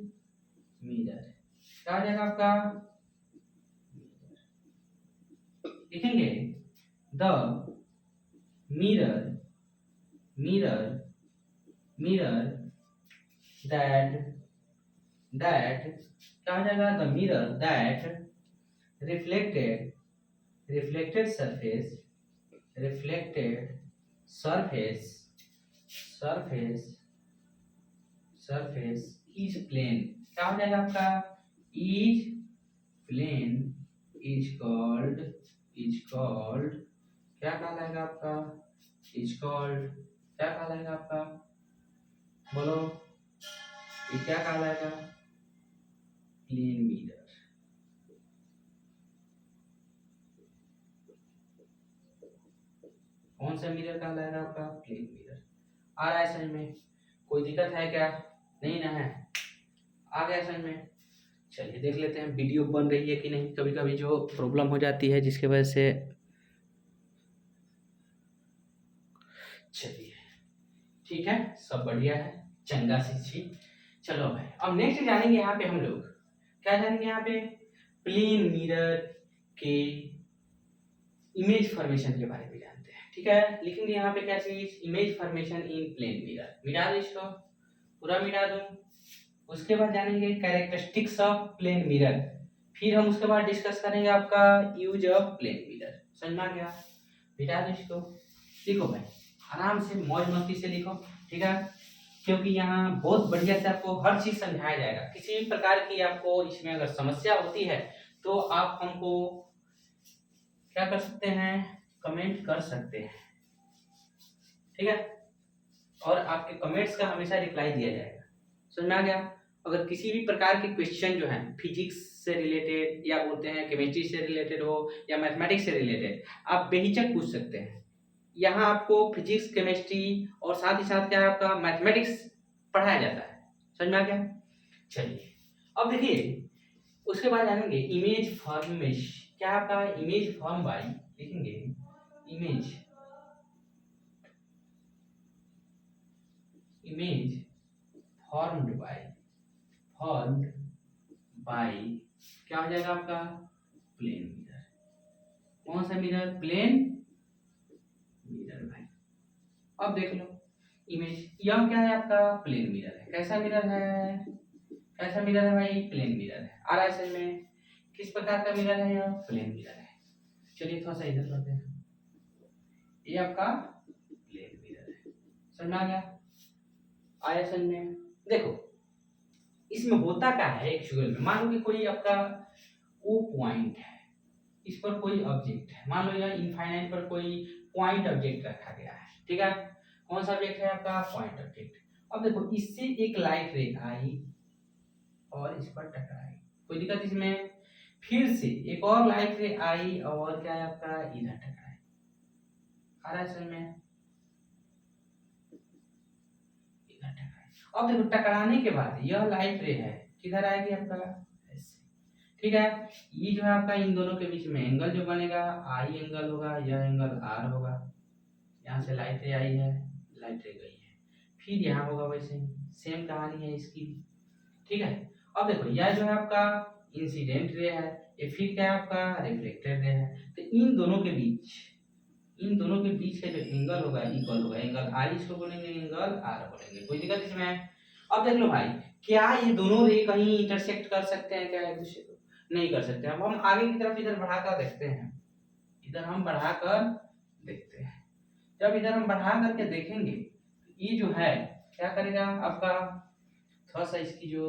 मिरर क्या हो जाएगा आपका, लिखेंगे the mirror mirror mirror that क्या हो जाएगा, the mirror that reflected surface is plane, क्या हो जाएगा आपका, is plane is called क्या कहलाएगा आपका, is called क्या कहलाएगा आपका, बोलो ये क्या कहलाएगा, प्लेन मिरर। कौन सा मिरर कहलाएगा आपका, प्लेन मिरर। आ रहा है समझ में, कोई दिक्कत है क्या, नहीं ना है, आ गया समझ में। चलिए देख लेते हैं वीडियो बन रही है कि नहीं, कभी कभी जो प्रॉब्लम हो जाती है जिसके वजह से। चलिए ठीक है, सब बढ़िया है, चंगा सी। चलो भाई अब नेक्स्ट जानेंगे यहाँ पे हम लोग, क्या जानेंगे यहाँ पे, प्लेन मिरर के इमेज फॉर्मेशन के बारे में जानते हैं, ठीक है। लिखेंगे यहाँ पे क्या चीज, image formation in plane mirror, मिटा दो इसको, पूरा मिटा दूं। उसके बाद जानेंगे कैरेक्टरिस्टिक्स ऑफ प्लेन मिरर, फिर हम उसके बाद डिस्कस करेंगे आपका यूज ऑफ प्लेन मिरर। समझ में आ गया, मिटा दो इसको। लिखो भाई आराम से मौज मस्ती से लिखो, ठीक है, क्योंकि यहाँ बहुत बढ़िया से आपको हर चीज समझाया जाएगा। किसी भी प्रकार की आपको इसमें अगर समस्या होती है तो आप हमको क्या कर सकते हैं, कमेंट कर सकते हैं, ठीक है, और आपके कमेंट्स का हमेशा रिप्लाई दिया जाएगा। समझ में आ गया। अगर किसी भी प्रकार के क्वेश्चन जो हैं फिजिक्स से रिलेटेड या बोलते हैं केमिस्ट्री से रिलेटेड हो या मैथमेटिक्स से रिलेटेड, आप बेहिचक पूछ सकते हैं। यहाँ आपको फिजिक्स केमिस्ट्री और साथ ही साथ क्या है आपका मैथमेटिक्स पढ़ाया जाता है। समझ में आ गया। चलिए अब देखिए उसके बाद जानेंगे इमेज फॉर्मेशन, क्या आपका इमेज फॉर्म बाय, लिखेंगे इमेज फॉर्म्ड बाय क्या हो जाएगा आपका, प्लेन मिरर। कौन सा मिरर, प्लेन मिरर भाई। अब देख लो इमेज, यह क्या है आपका प्लेन मिरर है। कैसा मिरर है, कैसा मिरर है भाई, प्लेन मिरर है। आ रहा है समझ में, किस प्रकार का मिरर है, यह प्लेन मिरर है। चलिए थोड़ा सा इधर करते हैं, ये आपका प्लेन मिरर है। समझ में आ गया, आया समझ में। देखो इसमें होता क्या है, एक्चुअल में मान लो कि कोई आपका ओ पॉइंट है, इस पर कोई ऑब्जेक्ट है, मान लो या इनफाइनाइट पर कोई पॉइंट ऑब्जेक्ट रखा गया है, ठीक है। कौन सा ऑब्जेक्ट है आपका, पॉइंट ऑब्जेक्ट। अब देखो इससे एक लाइट रे आई और इस पर टकराई, कोई दिक्कत इसमें। फिर से एक और लाइट रे आई और क्या है आपका इधर टकराई। आ रहा है समझ में, इधर टकराई। अब देखो टकराने के बाद यह लाइट रे है किधर आएगी आपका, ऐसे, ठीक है। ये जो है आपका इन दोनों के बीच में एंगल जो बनेगा आई एंगल होगा, यह एंगल आर होगा। यहाँ से लाइट रे आई है, लाइट रे गई है, फिर यहाँ होगा वैसे ही, सेम कहानी है इसकी, ठीक है। अब देखो यह जो है आपका इंसिडेंट रे है, ये फिर क्या है आपका रिफ्लेक्टेड रे है। तो इन दोनों के बीच का जो एंगल होगा इक्वल होगा, एंगल आई इसको बोलेंगे, एंगल आर बोलेंगे। कोई दिक्कत इसमें। अब देख लो भाई क्या ये दोनों रे कहीं इंटरसेक्ट कर सकते हैं क्या एक दूसरे को, नहीं कर सकते। अब हम आगे की तरफ इधर बढ़ाकर देखते हैं, इधर हम बढ़ाकर देखते हैं। जब इधर हम बढ़ा करके देखेंगे ये जो है क्या करेगा आपका, थोड़ा सा इसकी जो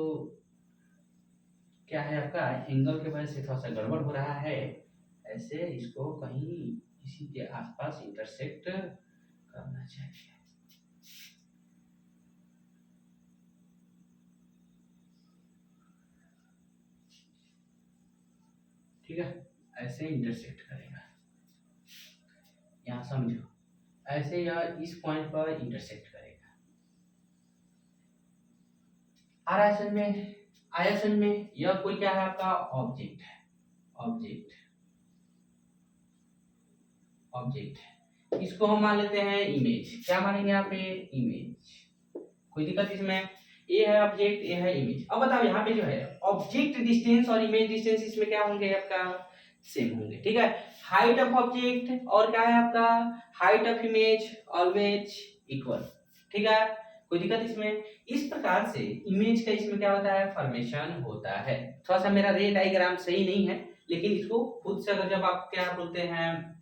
क्या है आपका एंगल के वजह से थोड़ा सा गड़बड़ हो रहा है, ऐसे इसको कहीं इसी के आसपास इंटरसेक्ट करना चाहिए। ठीक है, ऐसे इंटरसेक्ट करेगा, यहाँ समझो, ऐसे यह इस पॉइंट पर इंटरसेक्ट करेगा। आयसन में यह कोई क्या है आपका ऑब्जेक्ट है, ऑब्जेक्ट इसको हम मान लेते हैं इमेज। क्या मानेंगे यहाँ पे इमेज, कोई दिक्कत इसमें? ये है ऑब्जेक्ट, ये है इमेज। अब बताओ यहाँ पे जो है ऑब्जेक्ट डिस्टेंस और इमेज डिस्टेंस इसमें क्या होंगे आपका सेम होंगे, ठीक है। हाइट ऑफ ऑब्जेक्ट और क्या है आपका height of image always equal, ठीक है, कोई दिक्कत इसमें? इस प्रकार से इमेज का इसमें क्या होता है फॉर्मेशन होता है। थोड़ा सा मेरा रे डायग्राम सही नहीं है, लेकिन इसको खुद से अगर जब आप क्या बोलते हैं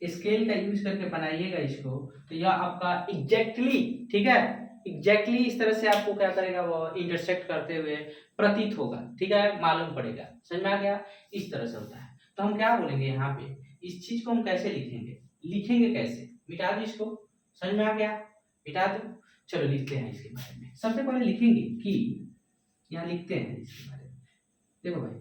स्केल का यूज करके बनाइएगा इसको, तो यह आपका एग्जैक्टली, ठीक है, एग्जैक्टली इस तरह से आपको क्या करेगा वो इंटरसेक्ट करते हुए प्रतीत होगा, ठीक है, मालूम पड़ेगा। समझ में आ गया? इस तरह से होता है। तो हम क्या बोलेंगे यहाँ पे, इस चीज को हम कैसे लिखेंगे कैसे? मिटा दो इसको, समझ में आ गया? मिटा दो। चलो लिखते हैं इसके बारे में। सबसे पहले लिखेंगे कि यहाँ लिखते हैं इसके बारे में, देखो भाई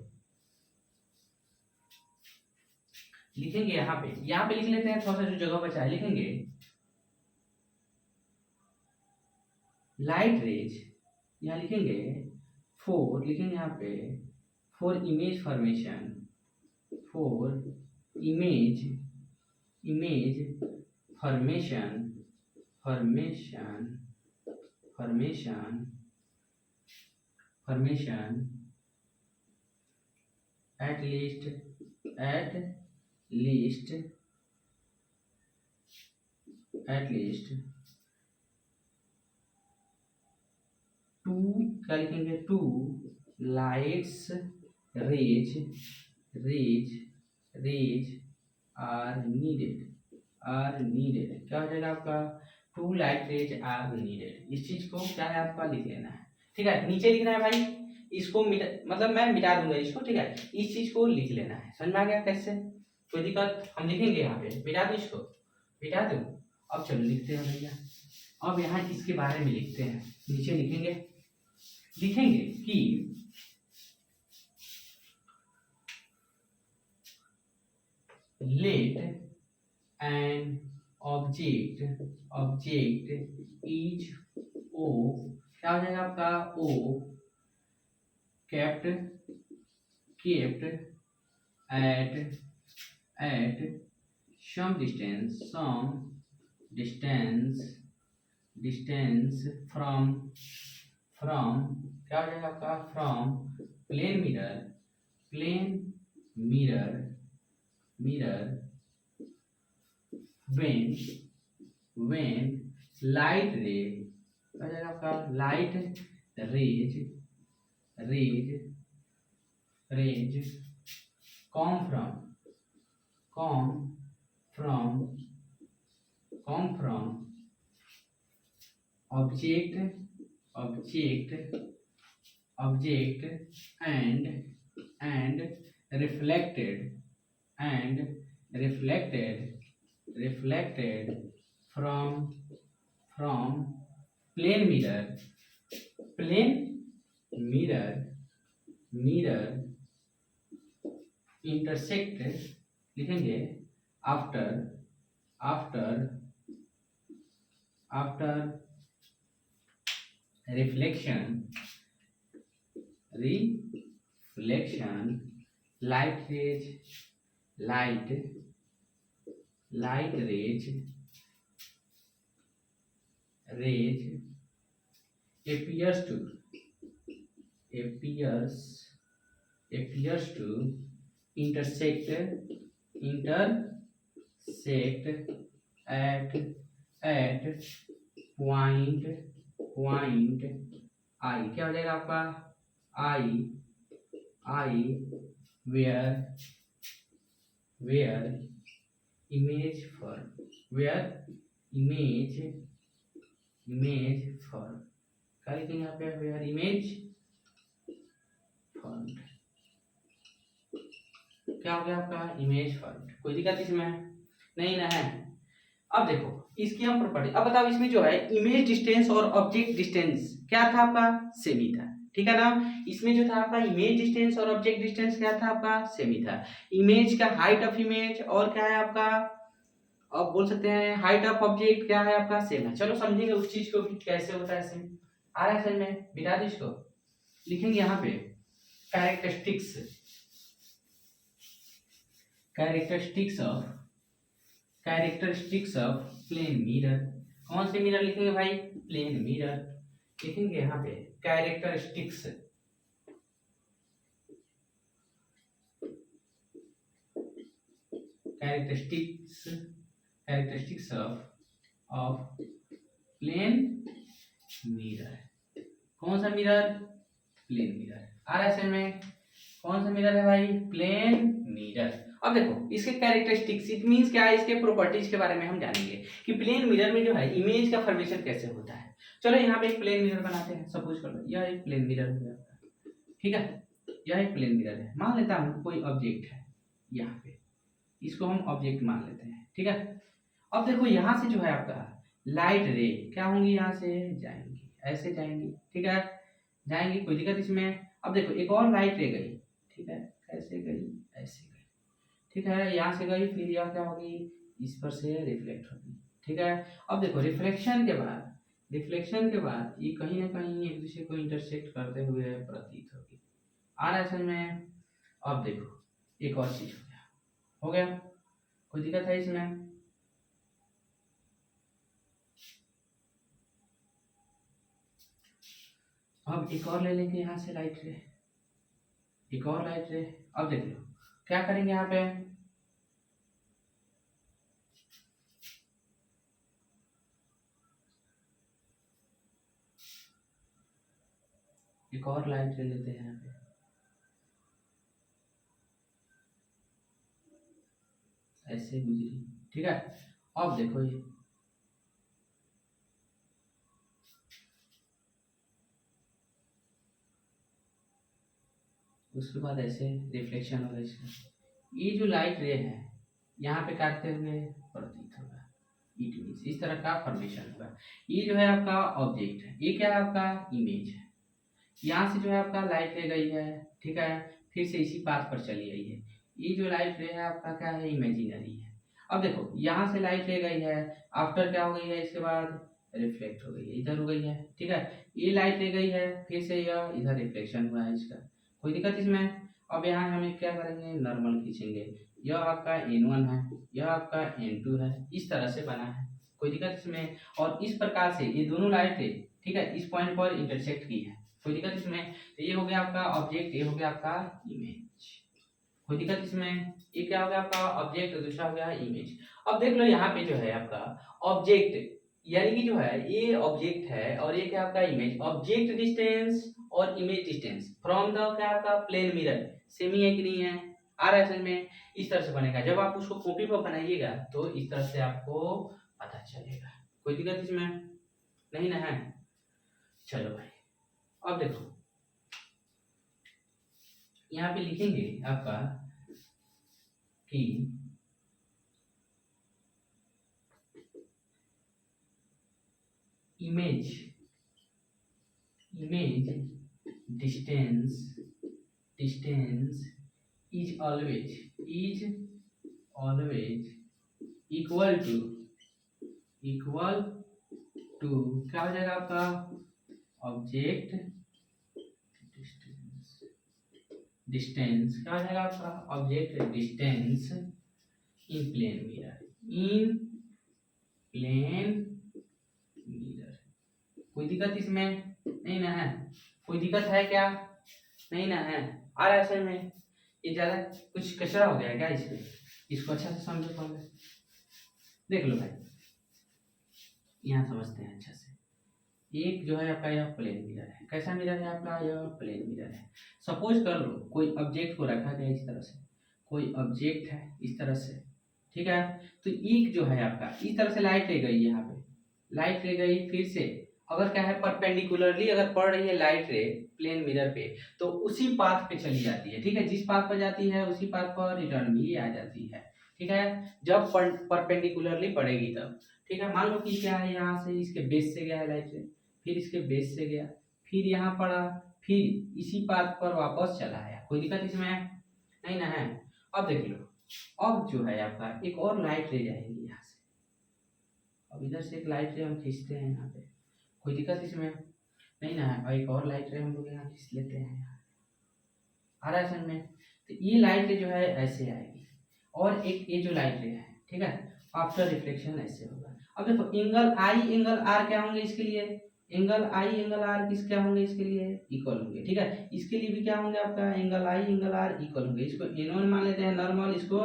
लिखेंगे यहाँ पे लिख लेते हैं, थोड़ा सा जो जगह बचा है लिखेंगे लाइट रेज, यहाँ लिखेंगे लिखेंगे यहाँ पे for image formation, formation at least 2 क्या लिखेंगे 2 लाइट्स रेज आर नीडेड। क्या हो जाएगा आपका 2 लाइट रेज आर नीडेड। इस चीज को क्या है आपका लिख लेना है, ठीक है। नीचे लिखना है भाई, इसको मतलब मैं मिटा दूंगा इसको, ठीक है। इस चीज को लिख लेना है, समझ में आ गया कैसे? कोई दिक्कत? हम लिखेंगे यहाँ पे, मिटा दो इसको, मिटा दो। अब चलो लिखते हैं भैया, अब यहाँ इसके बारे में लिखते हैं। नीचे लिखेंगे कि let an object is O, क्या हो जाएगा आपका O kept at some distance from क्या हो जाएगा आपका from plane mirror when light ray, क्या हो जाएगा आपका light rays come from object and reflected from plane mirror intersect, लिखेंगे after reflection light rays appears to intersect at point I, क्या हो जाएगा आपका I where image for क्या लिखेंगे यहाँ पे where image font, क्या हो गया आपका इमेज फॉन्ट। कोई दिक्कत इसमें नहीं ना है? अब देखो इसकी हम प्रॉपर्टी, अब बताओ इसमें जो है इमेज डिस्टेंस और ऑब्जेक्ट डिस्टेंस क्या था आपका सेम ही था, ठीक है ना। इसमें जो था आपका इमेज डिस्टेंस और ऑब्जेक्ट डिस्टेंस क्या था आपका सेम ही था। इमेज का हाइट ऑफ इमेज और क्या है आपका, आप बोल सकते हैं हाइट ऑफ ऑब्जेक्ट क्या है आपका सेम है। चलो समझेंगे उस चीज को भी कैसे होता है सेम। आ रहा है समझ में, बिता दी इसको, लिखेंगे यहाँ पे characteristics, characteristics of plane mirror. कौन से मिरर लिखेंगे भाई, प्लेन मिरर लिखेंगे यहाँ पे characteristics, characteristics of plane mirror. कौन सा मिरर, प्लेन मिरर। आ रहा है समझ में, कौन सा मिरर है भाई, प्लेन मिरर। अब देखो इसके कैरेक्टरिस्टिक्स, इट मींस क्या है, इसके प्रॉपर्टीज के बारे में हम जानेंगे कि प्लेन मिरर में जो है इमेज का फॉर्मेशन कैसे होता है। चलो यहाँ पे एक प्लेन मिरर बनाते हैं, सपोज कर लो यह एक प्लेन मिरर हो गया, ठीक है, यह एक प्लेन मिरर है। मान लेता हूँ कोई ऑब्जेक्ट है यहाँ पे, इसको हम ऑब्जेक्ट मान लेते हैं, ठीक है। अब देखो यहाँ से जो है आपका लाइट रे क्या होंगी, यहाँ से जाएंगी, ऐसे जाएंगी, ठीक है, जाएंगी, कोई दिक्कत इसमें। अब देखो एक और लाइट रे गई, ठीक है, कैसे गई, ऐसे गई, ठीक है, यहाँ से गई, फिर यह क्या होगी, इस पर से रिफ्लेक्ट होगी, ठीक है। अब देखो रिफ्लेक्शन के बाद ये कहीं ना कहीं एक दूसरे को इंटरसेक्ट करते हुए प्रतीत होगी। आ रहा है समझ में। अब देखो एक और चीज हो गया, कोई दिक्कत है इसमें। अब एक और ले लेंगे यहाँ से लाइट रे, एक और लाइट रे। अब देखो क्या करेंगे यहाँ पे, एक और लाइट ले लेते हैं यहाँ पे, ऐसे गुजरी, ठीक है। अब देखो ये उसके बाद ऐसे रिफ्लेक्शन होगा इसका, ये जो लाइट रे है यहाँ पे काटते हुए प्रतीत होगा, इट मींस इस तरह का फॉर्मेशन होगा। ये जो है आपका ऑब्जेक्ट है, ये क्या है आपका इमेज है। यहाँ से जो है आपका लाइट रे गई है, ठीक है, फिर से इसी पाथ पर चली आई है। ये जो लाइट रे है आपका क्या है, इमेजिनरी है। अब देखो यहाँ से लाइट रे गई है, आफ्टर क्या हो गई है, इसके बाद रिफ्लेक्ट हो गई है, इधर हो गई है, ठीक है। ये लाइट ले गई है, फिर से यह इधर रिफ्लेक्शन हुआ है इसका, कोई दिक्कत इसमें। अब यहाँ हमें क्या करेंगे, नॉर्मल खींचेंगे, यह आपका N1 है, यह आपका N2 है, इस तरह से बना है, कोई दिक्कत इसमें। और इस प्रकार से ये दोनों लाइटें, ठीक है, इस पॉइंट पर इंटरसेक्ट की है, कोई दिक्कत इसमें। तो ये हो गया आपका ऑब्जेक्ट, ये हो गया आपका इमेज, कोई दिक्कत इसमें। ये क्या हो गया आपका ऑब्जेक्ट, दूसरा हो गया इमेज। अब देख लो यहाँ पे जो है आपका ऑब्जेक्ट, यानी कि जो है ये ऑब्जेक्ट है और ये क्या आपका इमेज। ऑब्जेक्ट डिस्टेंस और इमेज डिस्टेंस फ्रॉम द क्या आपका प्लेन मिरर सेम ही है कि नहीं है, आ रहा है समझ में। इस तरह से बनेगा, जब आप उसको कॉपी पर बनाइएगा तो इस तरह से आपको पता चलेगा, कोई दिक्कत इसमें नहीं ना है। चलो भाई अब देखो यहाँ पे लिखेंगे आपका कि image distance is always equal to क्या हो जाएगा आपका ऑब्जेक्ट डिस्टेंस, क्या हो जाएगा आपका object distance in plane mirror, कोई दिक्कत इसमें नहीं ना है, कोई दिक्कत है क्या, नहीं ना है, आ रहा है समझ में। ये ज्यादा कुछ कचरा हो गया है क्या इसमें, इसको अच्छा से समझो पहले, देख लो भाई यहाँ समझते हैं अच्छा से। एक जो है आपका यह प्लेन मिरर है, कैसा मिरर है आपका, यह प्लेन मिरर है। सपोज कर लो कोई ऑब्जेक्ट को रखा गया इस तरह से, कोई ऑब्जेक्ट है इस तरह से, ठीक है। तो एक जो है आपका इस तरह से लाइट ले गई, यहाँ पे लाइट ले गई, फिर से अगर क्या है परपेंडिकुलरली अगर पड़ रही है लाइट रे प्लेन मिरर पे तो उसी पाथ पे चली जाती है, ठीक है, जिस पाथ पर जाती है उसी पाथ पर रिटर्न भी आ जाती है, ठीक है, जब परपेंडिकुलरली पड़ेगी तब, ठीक है। मान लो कि क्या है यहाँ से इसके बेस से गया है लाइट रे, फिर इसके बेस से गया, फिर यहाँ पड़ा, फिर इसी पाथ पर वापस चला आया, कोई दिक्कत इसमें नहीं ना है। अब देख लो, अब जो है आपका एक और लाइट रे जाएगी यहाँ से, अब इधर से एक लाइट रे हम खींचते हैं यहाँ पे, कोई दिक्कत इसमें नहीं ना है। और एक और लाइट रे हम लोग यहाँ खींच लेते हैं, आ रहा है समझ में। तो ये लाइट रे जो है ऐसे आएगी, और एक ये जो लाइट रे है, ठीक है, आफ्टर रिफ्लेक्शन ऐसे होगा। अब देखो एंगल आई एंगल आर क्या होंगे इसके लिए, एंगल आई एंगल आर किस क्या होंगे इसके लिए इक्वल होंगे, ठीक है। इसके लिए भी क्या होंगे आपका angle I angle R equal होंगे। इसको n1 मान लेते हैं नॉर्मल, इसको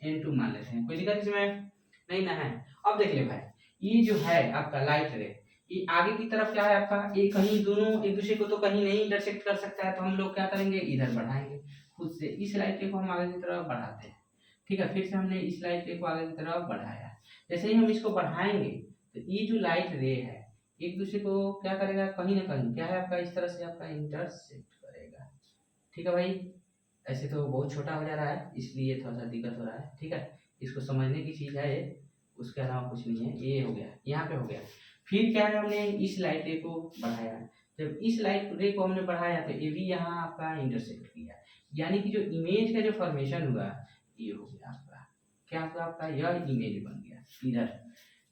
n2 मान लेते हैं, कोई दिक्कत इसमें नहीं ना है। अब देख ले भाई, ये जो है आपका लाइट रे, ये आगे की तरफ क्या है आपका, ये कहीं दोनों एक दूसरे को तो कहीं नहीं इंटरसेक्ट कर सकता है, तो हम लोग क्या करेंगे इधर बढ़ाएंगे खुद से, इस लाइट रे को हम आगे की तरफ बढ़ाते हैं, ठीक है। फिर से हमने इस लाइट रे को आगे की तरफ बढ़ाया, जैसे ही हम इसको बढ़ाएंगे तो ये जो लाइट रे है एक दूसरे को क्या करेगा, कहीं ना कहीं क्या है आपका इस तरह से आपका इंटरसेक्ट करेगा, ठीक है भाई। ऐसे तो बहुत छोटा हो जा रहा है इसलिए थोड़ा सा दिक्कत हो रहा है, ठीक है। इसको समझने की चीज है ये, उसके अलावा कुछ नहीं है। ये हो गया, यहाँ पे हो गया। फिर क्या है, हमने इस लाइट रे को बढ़ाया, जब इस लाइट रे को हमने बढ़ाया तो ये भी यहाँ आपका इंटरसेक्ट किया, यानी कि जो इमेज का जो फॉर्मेशन हुआ ये हो गया आपका, क्या होगा आपका यह इमेज बन गया। इधर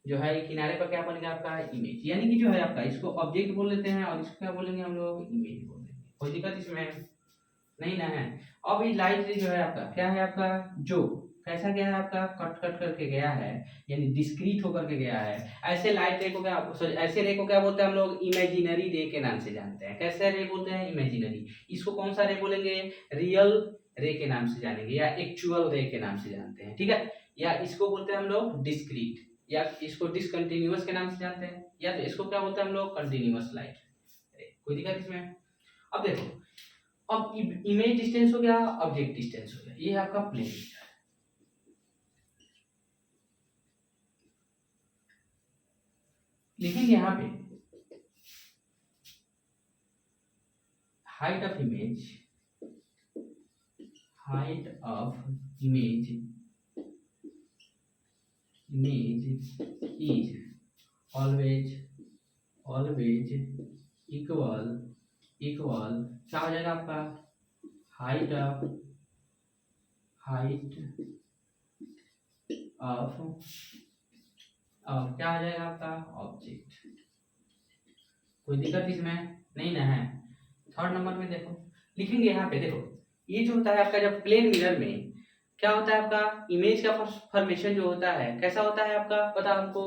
जो है किनारे पर क्या बन गया आपका इमेज, यानी कि जो है आपका इसको ऑब्जेक्ट बोल लेते हैं और इसको क्या बोलेंगे हम लोग इमेज बोल देंगे, कोई दिक्कत इसमें नहीं ना है। अब ये लाइट रे जो है आपका क्या है आपका, जो कैसा गया है आपका कट कट करके गया है, यानी डिस्क्रीट होकर के गया है। ऐसे लाइट रे को क्या, सॉरी ऐसे रे को क्या बोलते हैं हम लोग इमेजिनरी रे के नाम से जानते हैं। कैसे रे बोलते हैं इमेजिनरी, इसको कौन सा रे बोलेंगे रियल रे के नाम से जानेंगे, या एक्चुअल रे के नाम से जानते हैं, ठीक है। या इसको बोलते हैं हम लोग डिस्क्रीट, या इसको डिसकंटिन्यूअस के नाम से जानते हैं, या तो इसको क्या बोलते हैं हम लोग कंटिन्यूअस लाइट, कोई दिक्कत इसमें। अब देखो, अब इमेज डिस्टेंस हो गया, ऑब्जेक्ट डिस्टेंस हो गया, ये है आपका प्लेन। लिखेंगे यहाँ पे height of image, height of image is always equal क्या हो जाएगा आपका हाइट ऑफ क्या हो जाएगा आपका ऑब्जेक्ट, कोई दिक्कत इसमें नहीं ना है। थर्ड नंबर में देखो लिखेंगे यहाँ पे, देखो ये जो होता है आपका जब प्लेन मिरर में क्या होता है आपका इमेज का फॉर्मेशन जो होता है कैसा होता है आपका पता हमको,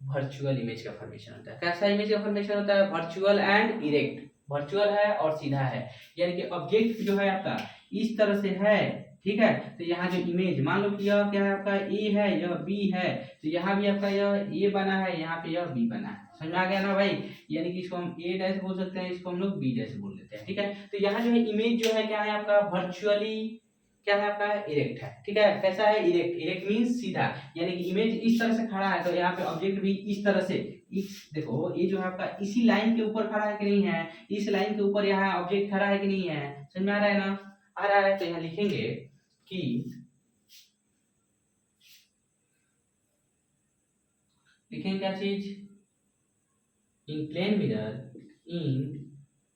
वर्चुअल इमेज का फॉर्मेशन होता है। कैसा इमेज का फॉर्मेशन होता है, वर्चुअल एंड इरेक्ट, वर्चुअल है और सीधा है, यानी कि ऑब्जेक्ट जो है आपका इस तरह से है, ठीक है। तो यहाँ जो इमेज मान लो कि यह क्या है आपका ए है, यह बी है, तो यहाँ भी आपका यह ए बना है, यहाँ पे यह बी बना है, समझ में आ गया ना भाई। यानी कि इसको हम ए डैश बोल सकते हैं, इसको हम लोग बी डैश बोल देते हैं, ठीक है। तो यहाँ जो है इमेज जो है क्या है आपका वर्चुअली क्या है आपका इरेक्ट है, ठीक है। कैसा है इरेक्ट, इरेक्ट मींस सीधा, यानी कि इमेज इस तरह से खड़ा है तो यहाँ पे ऑब्जेक्ट भी इस तरह से, इस देखो ये जो है आपका इसी लाइन के ऊपर खड़ा है कि नहीं है, इस लाइन के ऊपर यहाँ ऑब्जेक्ट खड़ा है कि नहीं है, समझ में आ रहा है ना, आ रहा है। तो यहाँ लिखेंगे कि लिखेंगे क्या चीज, इन प्लेन मिरर, इन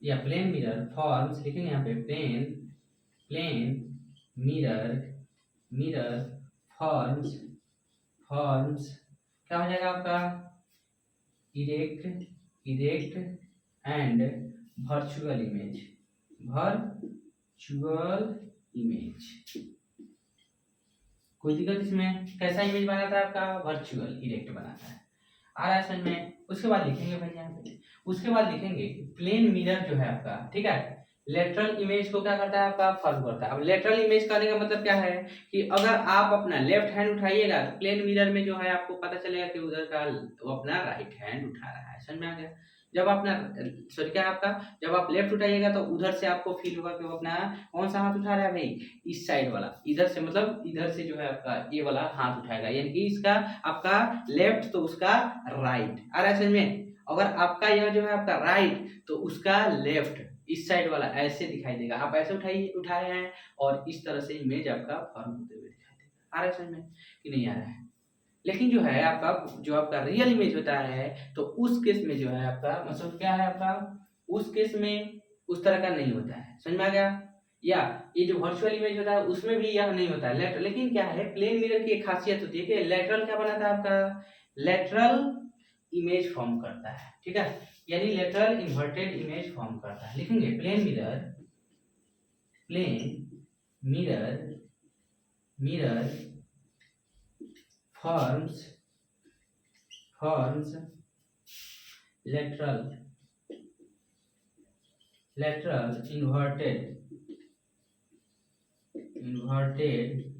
या प्लेन मिरर फॉर्म्स, लिखेंगे यहाँ पे प्लेन मिरर फॉर्म्स क्या हो जाएगा आपका इरेक्ट एंड वर्चुअल इमेज, कोई दिक्कत इसमें। कैसा इमेज बनाता है आपका वर्चुअल इरेक्ट बनाता है, आ रहा है समझ में। उसके बाद लिखेंगे भाई यहाँ पे, उसके बाद लिखेंगे प्लेन मिरर जो है आपका, ठीक है, लेटरल इमेज को क्या करता है आपका फॉर्म करता है। अब लेटरल इमेज करने का मतलब क्या है कि अगर आप अपना लेफ्ट हैंड उठाइएगा तो प्लेन मिरर में जो है आपको पता चलेगा कि उधर का वो अपना राइट हैंड उठा रहा है, समझ में आ गया। जब अपना सॉरी क्या आपका जब आप लेफ्ट उठाइएगा तो उधर से आपको फील होगा कि वो अपना कौन सा हाथ उठा रहा है भाई, इस साइड वाला, इधर से मतलब इधर से जो है आपका ये वाला हाथ उठाएगा, यानी कि इसका आपका लेफ्ट तो उसका राइट, आ रहा है समझ में। अगर आपका यह जो है आपका राइट तो उसका लेफ्ट, इस साइड वाला ऐसे दिखाई देगा। आप ऐसे उठाए हैं और इस तरह से इमेज आपका फॉर्म होते हुए दिखाई देगा, आ रहा है समझ में कि नहीं आ रहा है। लेकिन जो है आपका जो आपका रियल इमेज होता है तो उस केस में जो है आपका मतलब क्या है आपका, उस केस में उस तरह का नहीं होता है, समझ में आ गया। या ये जो वर्चुअल इमेज होता है उसमें भी यह नहीं होता है लेकिन क्या है, प्लेन मिरर की एक खासियत होती है कि लेटरल क्या बनाता है आपका, लेटरल इमेज फॉर्म करता है, ठीक है, यानी लेटरल इन्वर्टेड इमेज फॉर्म करता है। लिखेंगे plane mirror, plane mirror forms lateral inverted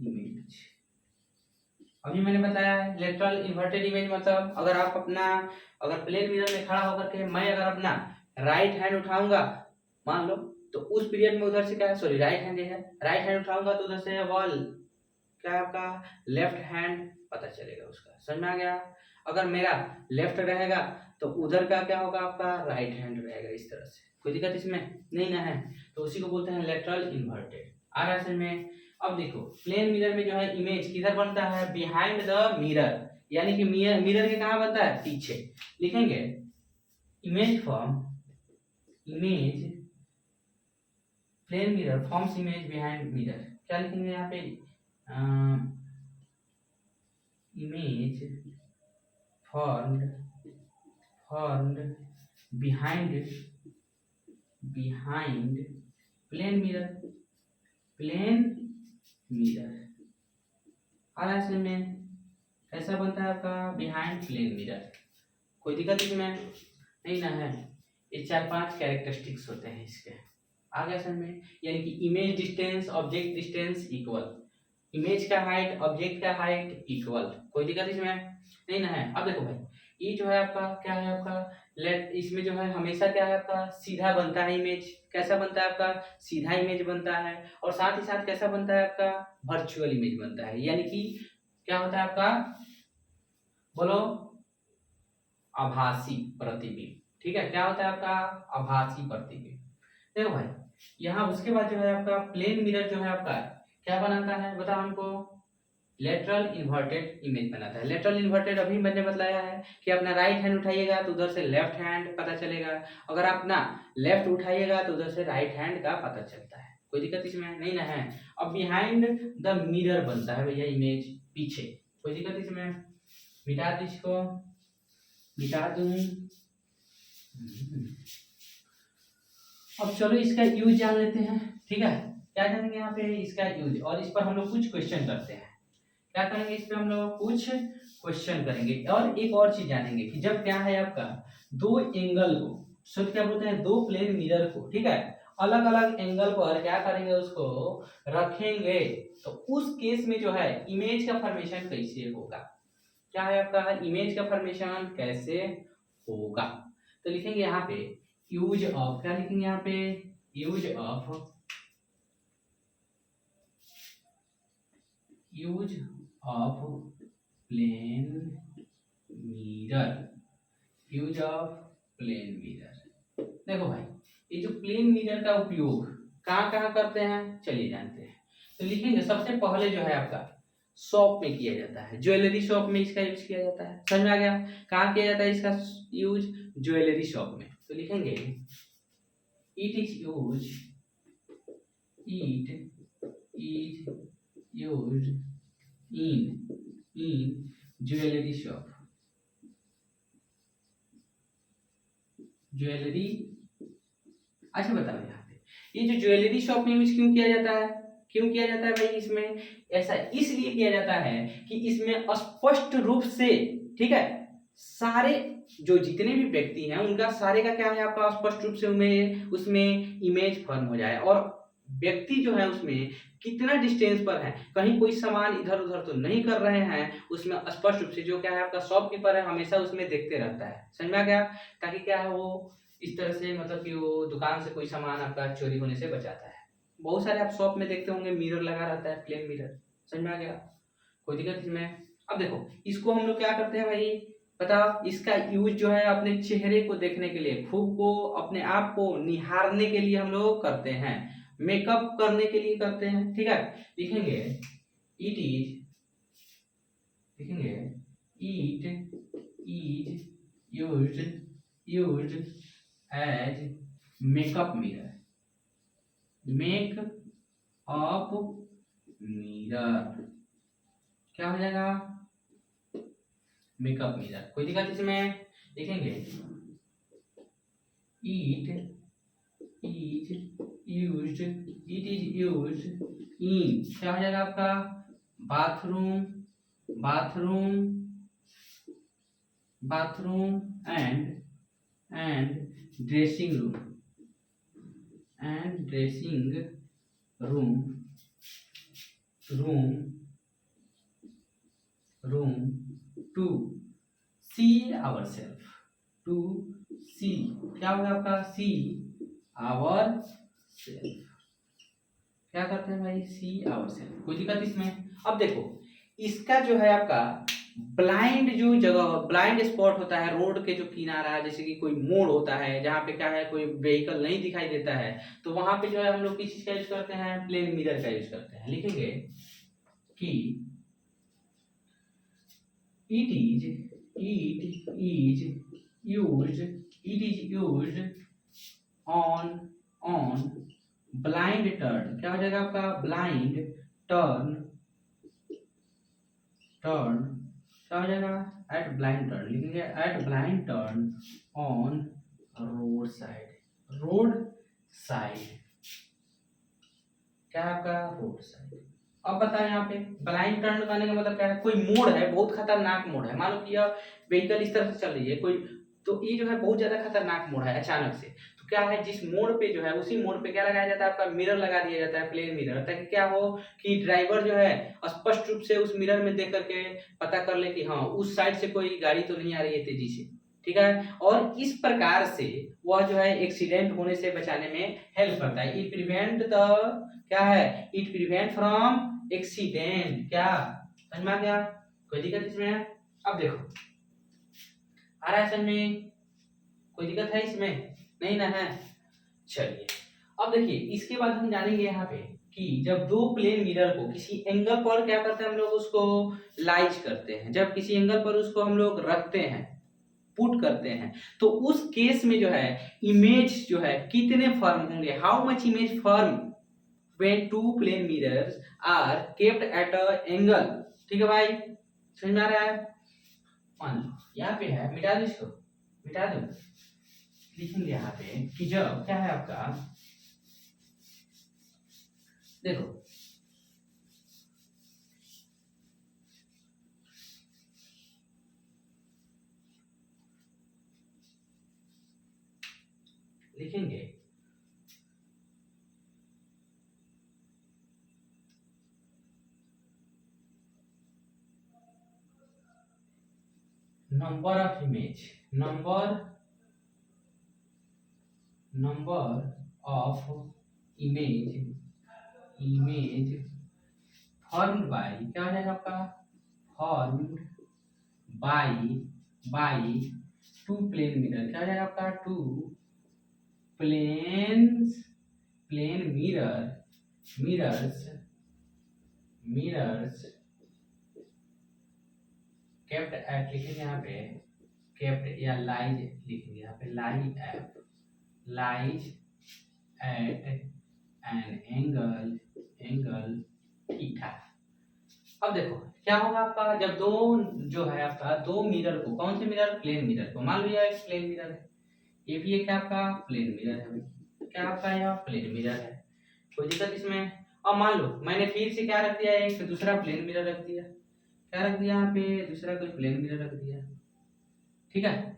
image। अभी मैंने बताया है लेटरल इन्वर्टेड इमेज मतलब अगर आप अपना, अगर प्लेन मिरर में खड़ा होकर के मैं अगर अपना राइट हैंड उठाऊंगा मान लो, तो उस पीरियड में उधर से क्या है, सॉरी राइट हैंड है, राइट हैंड उठाऊंगा तो उधर से वॉल क्या है आपका लेफ्ट हैंड पता चलेगा उसका, समझ में आ गया। अगर मेरा लेफ्ट रहेगा तो उधर का क्या होगा आपका राइट हैंड रहेगा, इस तरह से, कोई दिक्कत इसमें नहीं ना है, तो उसी को बोलते हैं लेटरल इन्वर्टेड। आ रहा है समझ में। अब देखो प्लेन मिरर में जो है इमेज किधर बनता है, बिहाइंड द मिरर, यानी कि मिरर के कहाँ बनता है, पीछे। लिखेंगे image plane mirror forms image behind mirror, क्या लिखेंगे यहाँ पे, image formed behind plane mirror और ऐसे में कैसा बनता है आपका बिहाइंड प्लेन मिरर, कोई दिक्कत इसमें नहीं ना है। ये 4-5 कैरेक्टरिस्टिक्स होते हैं इसके, आगे समझ में, यानी कि image distance object distance equal, image का हाइट ऑब्जेक्ट का हाइट इक्वल, कोई दिक्कत इसमें नहीं ना है। अब देखो भाई ये जो है आपका क्या है आपका इसमें जो है हमेशा क्या है आपका सीधा बनता है इमेज, कैसा बनता है आपका सीधा इमेज बनता है, और साथ ही साथ कैसा बनता है आपका वर्चुअल इमेज बनता है, यानी कि क्या होता है आपका, बोलो आभासी प्रतिबिंब, ठीक है, क्या होता है आपका आभासी प्रतिबिंब। देखो भाई यहाँ उसके बाद जो है आपका प्लेन मिरर जो है आपका क्या बनाता है बताओ हमको, लेटरल इन्वर्टेड इमेज बनाता है। लेटरल इन्वर्टेड अभी मैंने बताया है कि अपना राइट हैंड उठाइएगा तो उधर से लेफ्ट हैंड पता चलेगा, अगर अपना लेफ्ट उठाइएगा तो उधर से राइट हैंड का पता चलता है, कोई दिक्कत इसमें नहीं ना है। अब बिहाइंड द मिरर बनता है भैया इमेज, पीछे, कोई दिक्कत इसमें, मिटा दो इसको, मिटा दूं। अब चलो इसका यूज जान लेते हैं, ठीक है, क्या जानेंगे यहाँ पे इसका यूज, और इस पर हम लोग कुछ क्वेश्चन करते हैं, क्या करेंगे इस पे हम लोग कुछ क्वेश्चन करेंगे, और एक और चीज जानेंगे कि जब क्या है आपका दो एंगल को, सब क्या बोलते हैं दो प्लेन मिरर को, ठीक है, अलग अलग एंगल पर क्या करेंगे उसको रखेंगे, तो उस केस में जो है इमेज का फॉर्मेशन कैसे होगा, क्या है आपका इमेज का फॉर्मेशन कैसे होगा। तो लिखेंगे यहाँ पे यूज ऑफ, क्या लिखेंगे यहाँ पे use of plane mirror, use of plane mirror. देखो भाई ये जो प्लेन मिरर का उपयोग कहाँ कहाँ करते हैं चलिए जानते हैं। तो लिखेंगे सबसे पहले जो है आपका शॉप में किया जाता है, ज्वेलरी शॉप में इसका यूज किया जाता है, समझ में आ गया, कहाँ किया जाता है इसका यूज, ज्वेलरी शॉप में। तो लिखेंगे it is used in jewellery shop, jewellery. अच्छा बताओ यहाँ पे ये जो ज्वेलरी शॉप में यूज क्यों किया जाता है, क्यों किया जाता है भाई इसमें, ऐसा इसलिए किया जाता है कि इसमें स्पष्ट रूप से, ठीक है, सारे जो जितने भी व्यक्ति हैं उनका सारे का क्या है आपका स्पष्ट रूप से उसमें इमेज फॉर्म हो जाए, और व्यक्ति जो है उसमें कितना डिस्टेंस पर है, कहीं कोई सामान इधर उधर तो नहीं कर रहे हैं, उसमें स्पष्ट रूप से जो क्या है आपका शॉपकीपर है हमेशा उसमें देखते रहता है, समझ में आ गया, ताकि क्या है वो इस तरह से मतलब कि वो दुकान से कोई सामान आपका चोरी होने से बचाता है। बहुत सारे आप शॉप में देखते होंगे मिरर लगा रहता है, प्लेन मिरर, समझ में आ गया, कोई दिक्कत इसमें। अब देखो इसको हम लोग क्या करते हैं भाई बताओ, इसका यूज जो है अपने चेहरे को देखने के लिए, खुद को अपने आप को निहारने के लिए हम लोग करते हैं, मेकअप करने के लिए करते हैं, ठीक है। लिखेंगे it is used as makeup mirror, makeup mirror क्या हो जाएगा? Makeup mirror. कोई दिक्कत इसमें? देखेंगे इट इज यूज्ड इन क्या हो जाएगा आपका? Bathroom, bathroom and dressing room to see ourself, to see क्या होगा आपका? See our self. क्या करते हैं भाई? See our self. कोई दिक्कत इसमें? अब देखो इसका जो है आपका ब्लाइंड जो जगह, ब्लाइंड स्पॉट होता है रोड के जो किनारा, जैसे कि कोई मोड़ होता है जहाँ पे क्या है कोई व्हीकल नहीं दिखाई देता है, तो वहां पे जो है हम लोग किस चीज का यूज करते हैं? प्लेन मिरर का यूज करते हैं। लिखेंगे कि it is used on blind turn. क्या हो जाएगा आपका? ब्लाइंड टर्न क्या हो जाएगा? At blind turn. लिखेंगे at blind turn on road side क्या है आपका? Road side. अब बताएं यहाँ पे ब्लाइंड टर्न करने का मतलब क्या है? कोई मोड़ है, बहुत खतरनाक मोड़ है, मान लो कि यह व्हीकल इस तरह से चल रही है कोई, तो ये जो है बहुत ज्यादा खतरनाक मोड़ है अचानक से, तो क्या है जिस मोड़ पे जो है उसी मोड़ पे क्या लगाया जाता है? आपका मिरर लगा दिया जाता है, प्लेन मिरर, ताकि क्या हो कि ड्राइवर जो है स्पष्ट रूप से उस मिरर में देख करके पता कर ले कि हाँ उस साइड से कोई गाड़ी तो नहीं आ रही है तेजी से, ठीक है। और इस प्रकार से वह जो है एक्सीडेंट होने से बचाने में हेल्प करता है। इट प्रिवेंट द क्या है? It prevent from accident. क्या समझ में आ गया? कोई दिक्कत इसमें? अब देखो आ रहा है समझ में? कोई दिक्कत है इसमें? नहीं ना है? चलिए अब देखिए इसके बाद हम जानेंगे यहाँ पे कि जब दो प्लेन मिरर को किसी एंगल पर क्या करते हैं हम लोग? उसको लाइज करते हैं। जब किसी एंगल पर उसको हम लोग रखते हैं, पुट करते हैं, तो उस केस में जो है इमेज जो है कितने फर्म होंगे? How much image firm when two plane mirrors are kept at a angle। ठीक है भाई, समझ में आ रहा है? मान लो यहाँ पे है, मिटा दो इसको, मिटा दो। लिखेंगे यहाँ पे कि जब क्या है आपका, देखो लिखेंगे number of image formed by क्या हो जाएगा आपका? formed by two plane mirror। क्या हो जाएगा आपका? two plane mirrors kept at, लिखेंगे यहाँ पे kept या lies लिखेंगे यहाँ पे, lies at an angle theta. अब देखो क्या होगा आपका, जब दो जो है आपका दो मिरर को, कौन से मिरर? प्लेन मिरर को। मान लो एक प्लेन मिरर है, ये भी एक आपका प्लेन मिरर है, क्या आपका यह प्लेन मिरर है। कोई दिक्कत इसमें? अब मान लो मैंने फिर से क्या रख दिया? एक दूसरा प्लेन मिरर रख दिया। क्या रख दिया यहाँ पे? दूसरा कोई प्लेन मिरर रख दिया, ठीक है।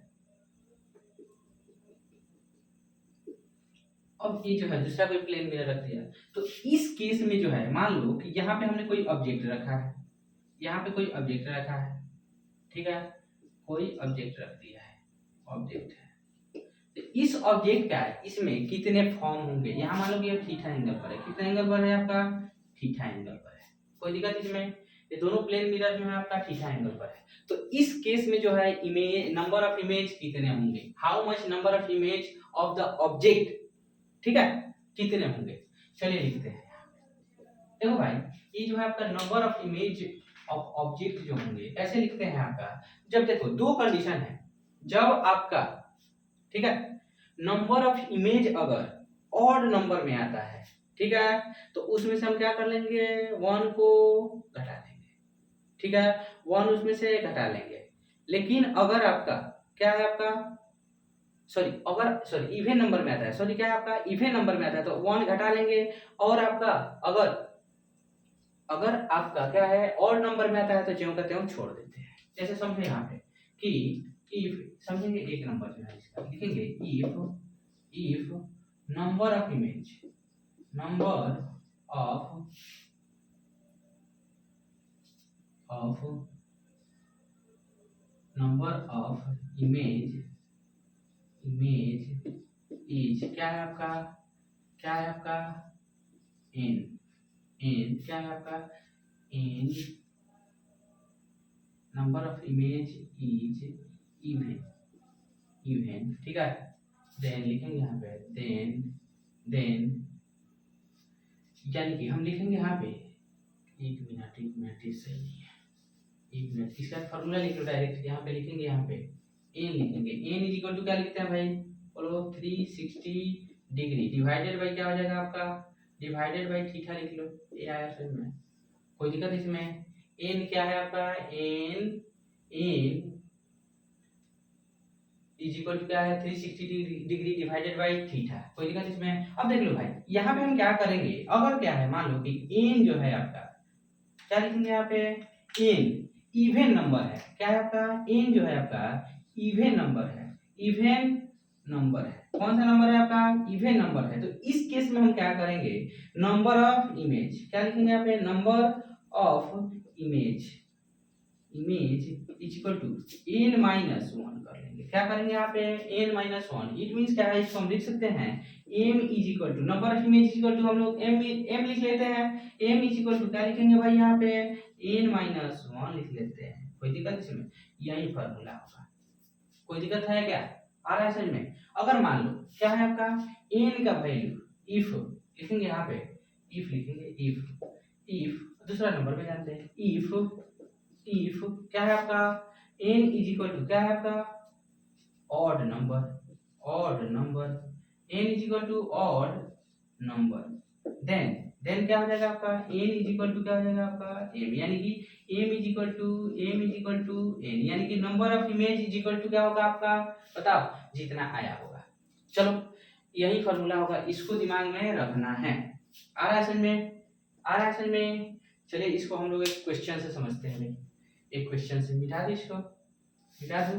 अब ये जो है दूसरा कोई प्लेन मिरर रख दिया, तो इस केस में जो है मान लो कि यहाँ पे हमने कोई ऑब्जेक्ट रखा है, यहाँ पे कोई ऑब्जेक्ट रखा है, ठीक है, कोई ऑब्जेक्ट रख दिया है, ऑब्जेक्ट है। तो इस ऑब्जेक्ट का इसमें कितने फॉर्म होंगे? यहाँ मान लो कि ये थीटा एंगल पर है, कितना एंगल पर है आपका? थीटा एंगल पर है। कोई दिक्कत इसमें? ये दोनों प्लेन मिरर जो है आपका थीटा एंगल पर है, तो इस केस में जो है इमेज, नंबर ऑफ इमेज कितने होंगे? How much number of image of the object, ठीक है, कितने होंगे? चलिए लिखते हैं। देखो भाई ये जो है आपका number of image of object जो होंगे ऐसे लिखते हैं आपका, जब देखो दो कंडीशन है, जब आपका, ठीक है, नंबर ऑफ इमेज अगर ऑड नंबर में आता है, ठीक है, तो उसमें से हम क्या कर लेंगे, 1 को घटा देंगे, ठीक है, 1 उसमें से घटा लेंगे। लेकिन अगर आपका क्या है, आपका इवन नंबर में आता है, क्या है आपका, इवन नंबर में आता है, तो 1 घटा लेंगे। और आपका अगर अगर आपका क्या है, ऑड नंबर में आता है, तो ज्यों का त्यों छोड़ देते हैं। जैसे समझे यहाँ पे कि इफ, समझेंगे एक नंबर जो है इसका लिखेंगे, if number of image, number of number of image is क्या है आपका, n, क्या है आपका, n number of image is even, ठीक है। देन लिखेंगे यहाँ पे, देन यानी कि हम लिखेंगे यहाँ पे, एक मिनट ये सही नहीं है, एक मिनट, इसका फॉर्मूला लिख लो डायरेक्ट, यहाँ पे लिखेंगे, यहाँ पे n लिखेंगे, n इज इक्वल टू क्या लिखते हैं भाई, बोलो 360 डिग्री डिवाइडेड बाई क्या हो जाएगा आपका, डिवाइडेड बाई थीटा लिख लो, ये आया समझ में, कोई दिक्कत इसमें। n क्या है आपका, n इज इक्वल टू क्या है, 360 डिग्री डिवाइडेड बाई थीटा, कोई दिक्कत इसमें। अब देख लो भाई, यहाँ पे हम क्या करेंगे, अगर क्या है, मान लो कि n जो है आपका, क्या लिखेंगे यहाँ पे, n इवन नंबर है, क्या है आपका, n जो है आपका इवन नंबर है, कौन सा नंबर है आपका, इवन नंबर है। तो इस केस में हम क्या करेंगे, नंबर ऑफ इमेज, क्या लिखेंगे यहाँ पे, number of image is equal to n minus 1 कर लेंगे, क्या करेंगे यहाँ पे, n माइनस 1, इट मींस क्या है, इसको हम लिख सकते हैं m is equal to number of image is equal to, हम लोग m लिख लेते हैं, m इज इक्वल टू क्या लिखेंगे भाई, यहाँ पे n माइनस 1 लिख लेते हैं, कोई दिक्कत इसमें, यही फॉर्मूला होगा, कोई दिक्कत है क्या, आ रहा है समझ में। अगर मान लो क्या है आपका, n का वैल्यू, इफ लिखेंगे यहाँ पे, इफ लिखेंगे, इफ दूसरा नंबर पे जानते हैं, इफ क्या है आपका, n इज इक्वल टू क्या है आपका, odd number, n is equal to odd number, then क्या हो जाएगा आपका, n इज इक्वल टू क्या हो जाएगा आपका, m, यानी कि m is equal to n, यानी कि number of image is equal to क्या होगा आपका, बताओ, जितना आया होगा। चलो यही फॉर्मूला होगा, इसको दिमाग में रखना है। आ रहा है समझ में, चलिए इसको हम लोग एक क्वेश्चन से समझते हैं, एक क्वेश्चन से, मिटा दो इसको, मिटा दो।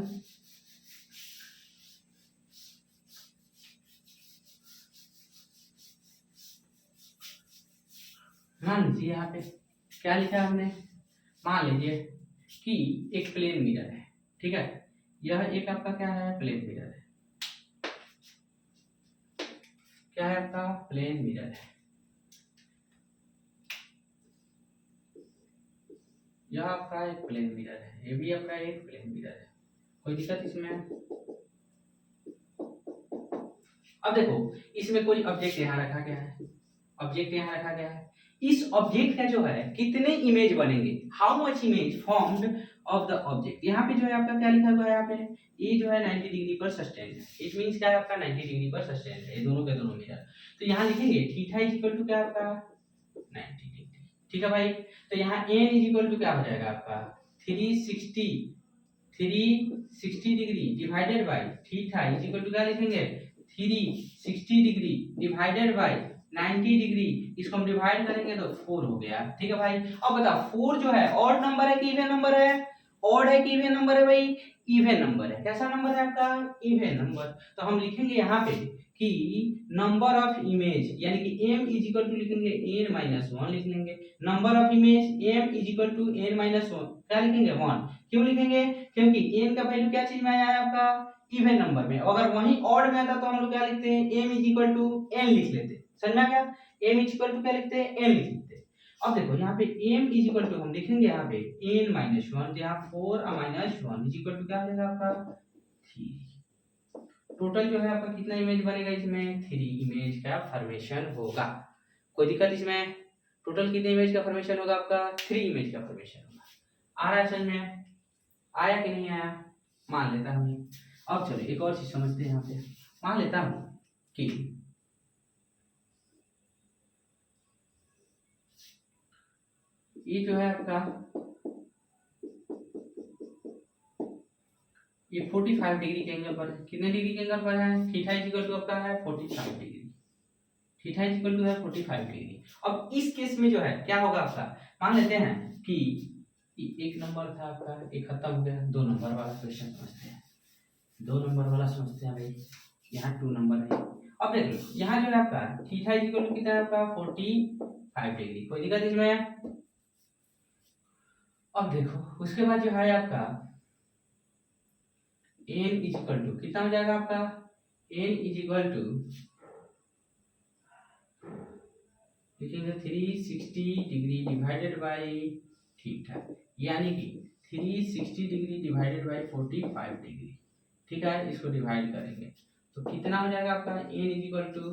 मान लीजिए यहाँ पे क्या लिखा है हमने, मान लीजिए कि एक प्लेन मिरर है, ठीक है, यह एक आपका क्या है, प्लेन मिरर है, क्या है आपका, प्लेन मिरर है, यह आपका एक प्लेन मिरर है, ये भी आपका एक प्लेन मिरर है, कोई दिक्कत इसमें। अब देखो इसमें कोई ऑब्जेक्ट यहाँ रखा गया है, इस ऑब्जेक्ट का जो है कितने इमेज बनेंगे, how much image formed of the object. यहाँ पे जो है आपका क्या लिखा हुआ है, यहाँ पे ये जो है 90 डिग्री पर सस्टेंड है, इट मींस क्या है आपका 90 डिग्री पर सस्टेंड है, ये दोनों के दोनों मिरर। तो यहाँ लिखेंगे थीटा इज इक्वल टू क्या आपका 90 डिग्री, ठीक है भाई। तो यहाँ n इज इक्वल टू क्या हो जाएगा आपका 360 degree divided by theta is equal to क्या लिखेंगे 360 डिग्री डिवाइडेड बाय 90 डिग्री, इसको हम डिवाइड करेंगे तो 4 हो गया, ठीक है भाई। अब बताओ 4 जो है ऑड नंबर है कि इवन नंबर है, ऑड है कि इवन नंबर है भाई, इवन नंबर है। कैसा नंबर है आपका इवन नंबर। तो हम लिखेंगे यहाँ पे कि नंबर ऑफ इमेज यानी कि m इज इक्वल टू लिखेंगे n माइनस 1 लिख लेंगे, number of image m is equal to n minus 1 क्या लिखेंगे 1, क्यों लिखेंगे क्योंकि n का वैल्यू क्या चीज में आया है आपका इवन नंबर में, अगर वही ऑड में आता तो हम लोग क्या लिखते हैं m is equal to n लिख लेते, समझ में आ गया। m इज इक्वल टू क्या लिखते हैं n लिख लेते। अब देखो यहाँ पे m इज इक्वल टू हम लिखेंगे यहाँ पे n माइनस 1, यहाँ 4 माइनस 1 इज इक्वल टू क्या हो जाएगा आपका 3। टोटल जो है आपका कितना इमेज बनेगा इसमें 3 इमेज का फॉर्मेशन होगा, कोई दिक्कत इसमें। टोटल कितने इमेज का फॉर्मेशन होगा आपका 3 इमेज का फॉर्मेशन होगा। आ रहा है समझ में, आया कि नहीं आया मान लेता हूँ। अब चलो एक और चीज समझते हैं यहाँ पे, मान लेता हूं कि ये जो है आपका ये 45 डिग्री के एंगल पर है। कितने डिग्री के एंगल पर है? थीटा इक्वल टू आपका है 45 डिग्री। थीटा इक्वल टू है 45 डिग्री। अब इस केस में जो है क्या होगा आपका, मान लेते हैं कि एक नंबर था आपका, एक खत्म हो गया, 2 नंबर वाला क्वेश्चन समझते हैं। 2 नंबर वाला समझते हैं भाई, यहाँ 2 नंबर है। अब देख लो यहाँ जो है आपका थीटा इक्वल टू कितना है आपका 45 डिग्री, कोई दिक्कत इसमें? अब देखो उसके बाद जो है आपका n इक्वल टू कितना हो जाएगा आपका, n इक्वल टू लिखेंगे 360 डिग्री डिवाइडेड बाय थीटा, यानी कि 360 डिग्री डिवाइडेड बाय 45 डिग्री। ठीक है, इसको डिवाइड करेंगे तो कितना हो जाएगा आपका n इक्वल टू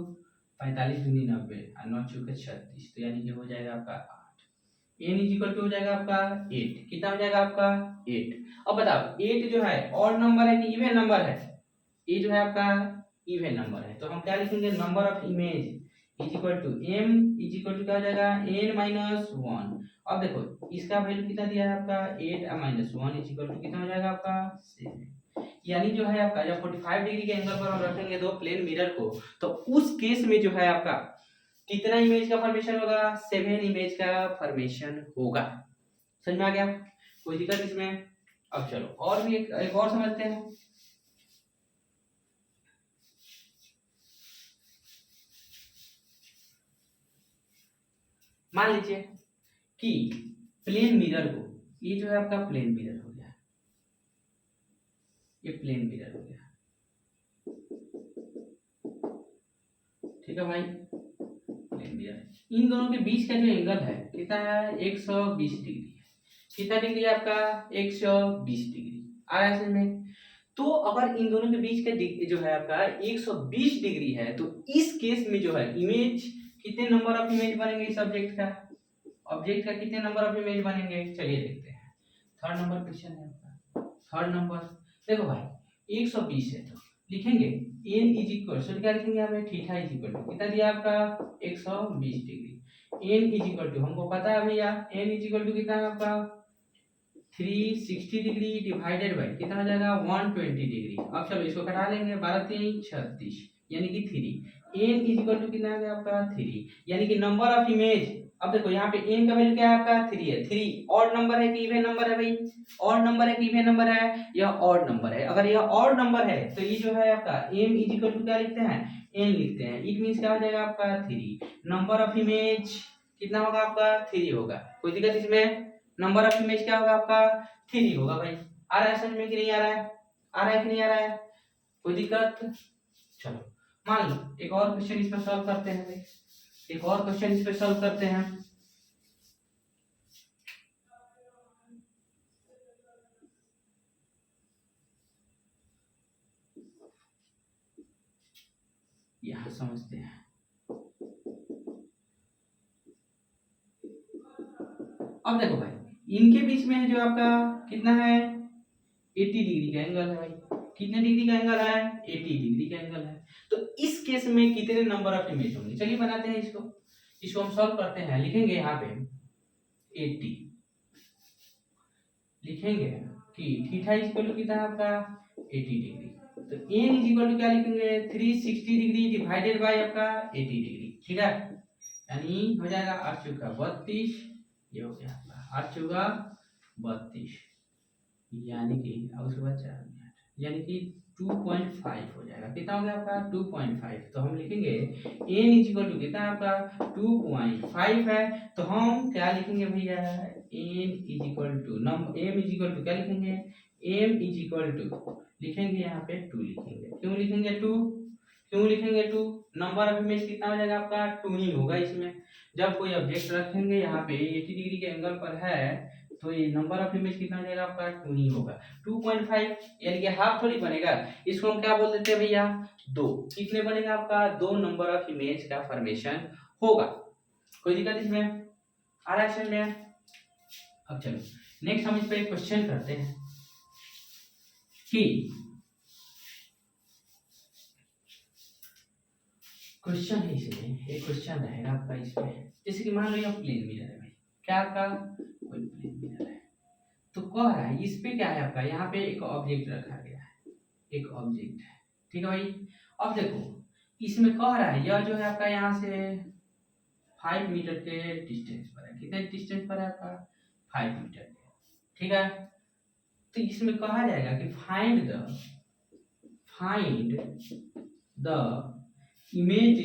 45 दूनी 90 और 9 चौके 36, तो यानी कि हो जाएगा आपका 8। n इक्वल टू हो जाएगा आपका 8। कितना हो जाएगा आपका 8। अब बताओ 8 जो है ऑड नंबर है कि इवन नंबर है? ये जो है आपका इवन नंबर है, तो हम क्या लिखेंगे, number of image is equal to m is equal to क्या हो जाएगा n माइनस 1। अब देखो इसका वैल्यू कितना दिया है आपका 8 माइनस 1 इज इक्वल टू कितना हो जाएगा आपका 7। यानी जो है आपका जब 45 डिग्री के एंगल पर हम रखेंगे दो प्लेन मिरर को, तो उस केस में जो है आपका कितना इमेज का फॉर्मेशन होगा, 7 इमेज का फॉर्मेशन होगा। समझ में आ गया? कोई दिक्कत इसमें? अब चलो और भी एक और समझते हैं। मान लीजिए कि प्लेन मिरर को, ये जो है आपका प्लेन मिरर हो गया, ये प्लेन मिरर हो गया, ठीक है भाई, प्लेन मिरर। इन दोनों के बीच का जो एंगल है कितना है 120 डिग्री। कितना डिग्री है आपका 120 डिग्री आ रहा है समझ में? तो अगर इन दोनों के बीच का जो है आपका 120 डिग्री है, तो इस केस में जो है इमेज कितने नंबर ऑफ इमेज बनेंगे इस ऑब्जेक्ट का, ऑब्जेक्ट का कितने नंबर ऑफ इमेज बनेंगे, चलिए देखते हैं। थर्ड नंबर क्वेश्चन है आपका, थर्ड नंबर। देखो भाई 120 है तो लिखेंगे n इज इक्वल टू क्या लिखेंगे यहाँ पे, थीटा इज इक्वल टू कितना दिया आपका 120 degree. n is equal to हमको पता है भैया n इज इक्वल टू कितना है आपका 360 डिग्री डिवाइडेड बाय कितना हो जाएगा 120 डिग्री। अब चलो इसको घटा लेंगे, 12 3 36 यानी कि 3। n इज इक्वल टू कितना आ गया आपका 3, यानी कि नंबर ऑफ इमेज। अब देखो यहाँ पे n का वैल्यू क्या है आपका 3 है। 3 ऑड नंबर है कि इवन नंबर है भाई, ऑड नंबर है कि इवन नंबर है, यह ऑड नंबर है। अगर यह ऑड नंबर है तो ये जो है आपका m इज इक्वल टू क्या लिखते हैं n लिखते हैं। इट मींस क्या हो जाएगा आपका 3। नंबर ऑफ इमेज कितना होगा आपका 3 होगा। कोई दिक्कत इसमें? नंबर ऑफ इमेज क्या होगा आपका 3 होगा भाई। आ रहा है समझ में कि नहीं आ रहा है? आ रहा है कि नहीं आ रहा है? कोई दिक्कत? चलो मान लो एक और क्वेश्चन इस पर सॉल्व करते हैं भाई, एक और क्वेश्चन इस पर सॉल्व करते हैं। यहां समझते हैं। अब देखो भाई इनके बीच में है जो आपका कितना है 80 डिग्री का एंगल है भाई। कितने डिग्री का एंगल है 80 डिग्री का एंगल है। तो इस केस में कितने नंबर ऑफ इमेज होंगे, चलिए बनाते हैं इसको, इसको हम सॉल्व करते हैं। लिखेंगे यहाँ पे 80, लिखेंगे कि थीटा इज इक्वल टू कितना है आपका 80 डिग्री। तो n इज इक्वल टू क्या लिखेंगे 360 डिग्री डिवाइडेड बाय आपका 80 डिग्री। ठीक है, यानी हो जाएगा 8 चौका 32, ये हो गया आपका 8 चौका 32, यानी कि अब उसके बाद 4 मिनट, यानी कि 2.5 हो जाएगा। कितना हो गया आपका 2.5। तो हम लिखेंगे n इज इक्वल टू कितना आपका 2.5 है, तो हम क्या लिखेंगे भैया n is equal to m is equal to क्या लिखेंगे m इज इक्वल टू लिखेंगे यहाँ पे 2 लिखेंगे। क्यों लिखेंगे 2? क्यों लिखेंगे 2? नंबर ऑफ इमेज कितना हो जाएगा आपका 2 ही होगा। इसमें जब कोई ऑब्जेक्ट रखेंगे यहाँ पे 80 डिग्री के एंगल पर है, तो ये नंबर ऑफ इमेज कितना हो जाएगा आपका 2 ही होगा। 2.5 यानी कि हाफ थोड़ी बनेगा, इसको हम क्या बोल देते हैं भैया 2। कितने बनेगा आपका 2 नंबर ऑफ इमेज का फॉर्मेशन होगा। कोई दिक्कत इसमें? आ रहा है समझ में? अब चलो नेक्स्ट हम इस पे एक क्वेश्चन करते हैं कि क्वेश्चन है इसमें, एक क्वेश्चन रहेगा आपका इसमें, जैसे कि मान लो ये प्लेन मिरर है भाई, क्या आपका कोई प्लेन मिरर है, तो कह रहा है इस पे क्या है आपका, यहाँ पे एक ऑब्जेक्ट रखा गया है, एक ऑब्जेक्ट है, ठीक है भाई। अब देखो इसमें कह रहा है यह जो है आपका यहाँ से 5 मीटर के डिस्टेंस पर है, कितने डिस्टेंस पर है आपका 5 मीटर के, ठीक है। तो इसमें कहा जाएगा कि find the image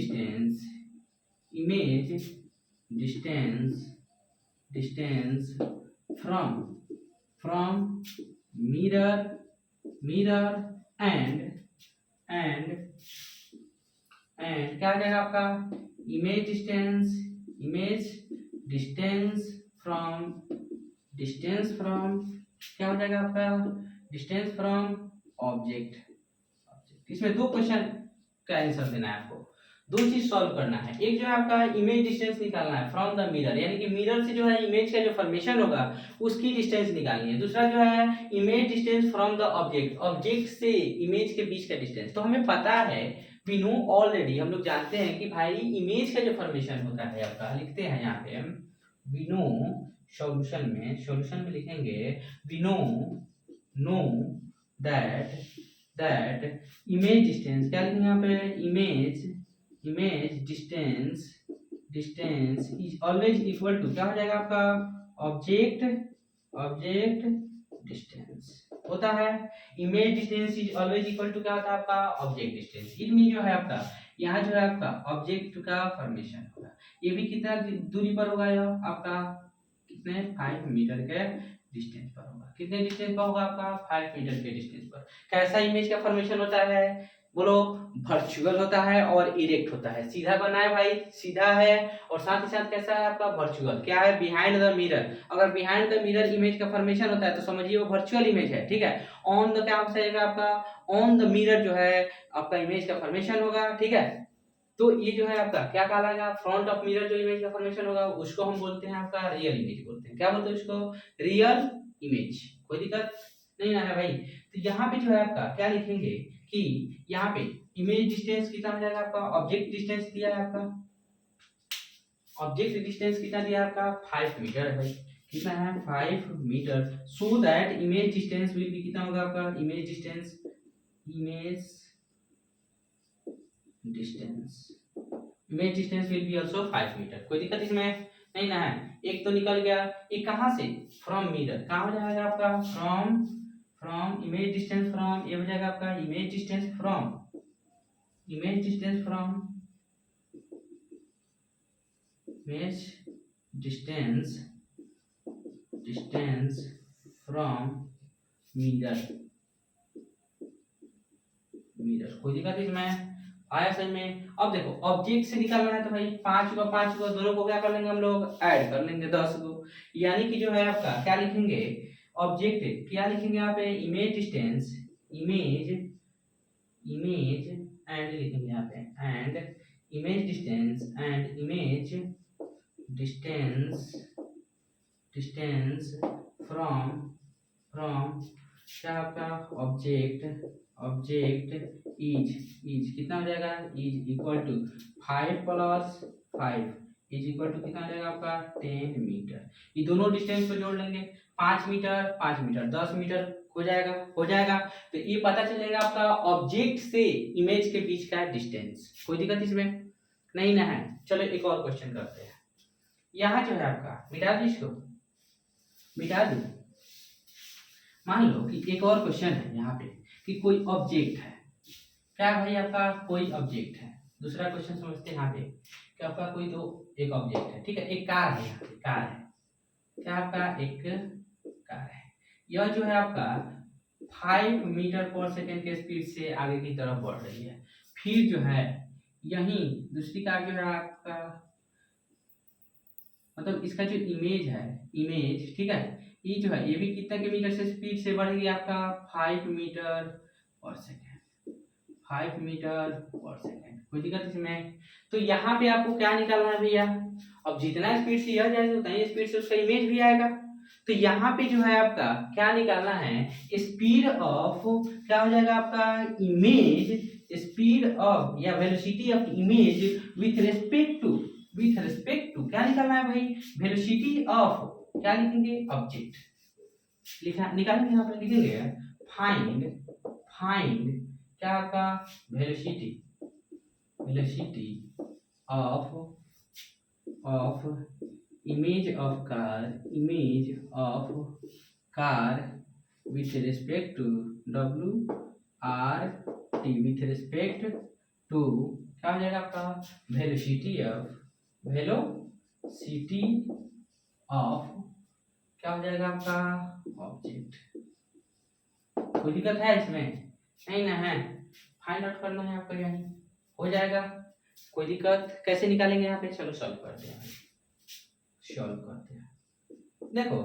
distance from mirror and क्या आ जाएगा आपका इमेज डिस्टेंस फ्रॉम क्या हो जाएगा आपका डिस्टेंस फ्रॉम ऑब्जेक्ट। इसमें दो क्वेश्चन का आंसर देना है आपको, दो चीज सॉल्व करना है। एक जो है आपका इमेज डिस्टेंस निकालना है फ्रॉम द मिरर, यानी कि मिरर से जो है इमेज का जो फॉर्मेशन होगा उसकी डिस्टेंस निकालनी है। दूसरा जो है image distance from the object से इमेज के बीच का डिस्टेंस। तो हमें पता है, वी नो ऑलरेडी, हम लोग जानते हैं कि भाई इमेज का जो फॉर्मेशन होता है आपका, लिखते हैं यहाँ पे हम वी नो, सॉल्यूशन में लिखेंगे we know that image distance, क्या लिखेंगे यहाँ पे image distance is always equal to क्या हो जाएगा आपका ऑब्जेक्ट डिस्टेंस होता है। Image distance is always equal to क्या होता है आपका ऑब्जेक्ट डिस्टेंस। इनमें जो है आपका यहाँ जो है आपका ऑब्जेक्ट का फॉर्मेशन होगा, ये भी कितना दूरी पर होगा, यह आपका कितने 5 मीटर के डिस्टेंस पर होगा। कितने डिस्टेंस पर होगा आपका 5 मीटर के डिस्टेंस पर। कैसा इमेज का फॉर्मेशन होता है बोलो, वर्चुअल होता है और इरेक्ट होता है। सीधा बना है भाई, सीधा है, और साथ ही साथ कैसा है आपका वर्चुअल, क्या है बिहाइंड द मिरर। अगर बिहाइंड द मिरर इमेज का फॉर्मेशन होता है तो समझिए वो वर्चुअल इमेज है, ठीक है। ऑन द क्या होगा आपका ऑन द मिरर जो है आपका इमेज का फॉर्मेशन होगा, ठीक है। तो ये जो है आपका क्या कहलाएगा, फ्रंट ऑफ मिरर जो इमेज का फॉर्मेशन होगा उसको हम बोलते हैं आपका रियल इमेज बोलते हैं। क्या बोलते हैं उसको, रियल इमेज। कोई दिक्कत नहीं ना है भाई। तो यहाँ पे जो है आपका क्या लिखेंगे कि यहाँ पे इमेज डिस्टेंस कितना हो जाएगा आपका, ऑब्जेक्ट डिस्टेंस दिया है आपका, ऑब्जेक्ट डिस्टेंस कितना दिया है आपका 5 मीटर है भाई, कितना है 5 meter. So that image distance will be कितना होगा आपका, image distance will be also 5 meter. कोई दिक्कत इसमें नहीं ना है। एक तो निकल गया, ये कहाँ से, फ्रॉम मिरर, कहाँ हो जाएगा आपका फ्रॉम इमेज डिस्टेंस फ्रॉम, ये हो जाएगा आपका इमेज डिस्टेंस फ्रॉम मिरर। कोई दिक्कत इसमें आया समझ में। अब देखो ऑब्जेक्ट से निकालना है तो भाई 5 को दोनों को क्या कर लेंगे हम लोग, ऐड कर लेंगे 10 को। यानी कि जो है आपका क्या लिखेंगे, ऑब्जेक्ट क्या लिखेंगे यहाँ पे इमेज डिस्टेंस एंड लिखेंगे यहाँ पे एंड इमेज डिस्टेंस फ्रॉम क्या आपका ऑब्जेक्ट इज कितना हो जाएगा, is equal to 5 + 5 is equal to कितना हो जाएगा आपका 10 मीटर। ये दोनों डिस्टेंस को जोड़ लेंगे, 5 मीटर 10 मीटर हो जाएगा। तो ये पता चलेगा आपका ऑब्जेक्ट से इमेज के बीच का डिस्टेंस। कोई दिक्कत इसमें नहीं ना है। चलो एक और क्वेश्चन करते हैं। यहाँ जो है आपका मिटा दो, इसको मिटा दो। मान लो कि एक और क्वेश्चन है यहाँ पे कि कोई ऑब्जेक्ट है, क्या भाई आपका कोई ऑब्जेक्ट है। दूसरा क्वेश्चन समझते हैं यहाँ पे कि आपका कोई एक ऑब्जेक्ट है, ठीक है। एक कार है, यहाँ पे कार है, क्या आपका एक कार है। यह जो है आपका 5 मीटर पर सेकेंड के स्पीड से आगे की तरफ बढ़ रही है। फिर जो है यही दूसरी कार जो है आपका, मतलब इसका जो इमेज ठीक है, ये जो है ये भी कितना के मीटर से स्पीड से बढ़ेगी आपका 5 मीटर पर सेकेंड। 5 मीटर पर सेकेंड। कोई दिक्कत इसमें। तो यहाँ पे आपको क्या निकालना है भैया, अब जितना स्पीड से यह जाएगा उतना ही स्पीड से उसका इमेज भी आएगा। तो यहाँ पे जो है आपका क्या निकालना है, स्पीड ऑफ क्या हो जाएगा आपका इमेज स्पीड ऑफ या velocity of image with respect to क्या निकालना है भाई, वेलोसिटी ऑफ क्या लिखेंगे, ऑब्जेक्ट लिखा निकालेंगे, यहाँ पर लिखेंगे फाइंड क्या आपका velocity of image of car with respect to W R T with respect to क्या हो जाएगा आपका, वेलोसिटी ऑफ क्या हो जाएगा आपका, ऑब्जेक्ट। कोई दिक्कत है इसमें, नहीं ना है, फाइंड आउट करना है आपको, यानी हो जाएगा। कोई दिक्कत, कैसे निकालेंगे यहाँ पे, चलो सॉल्व करते हैं। देखो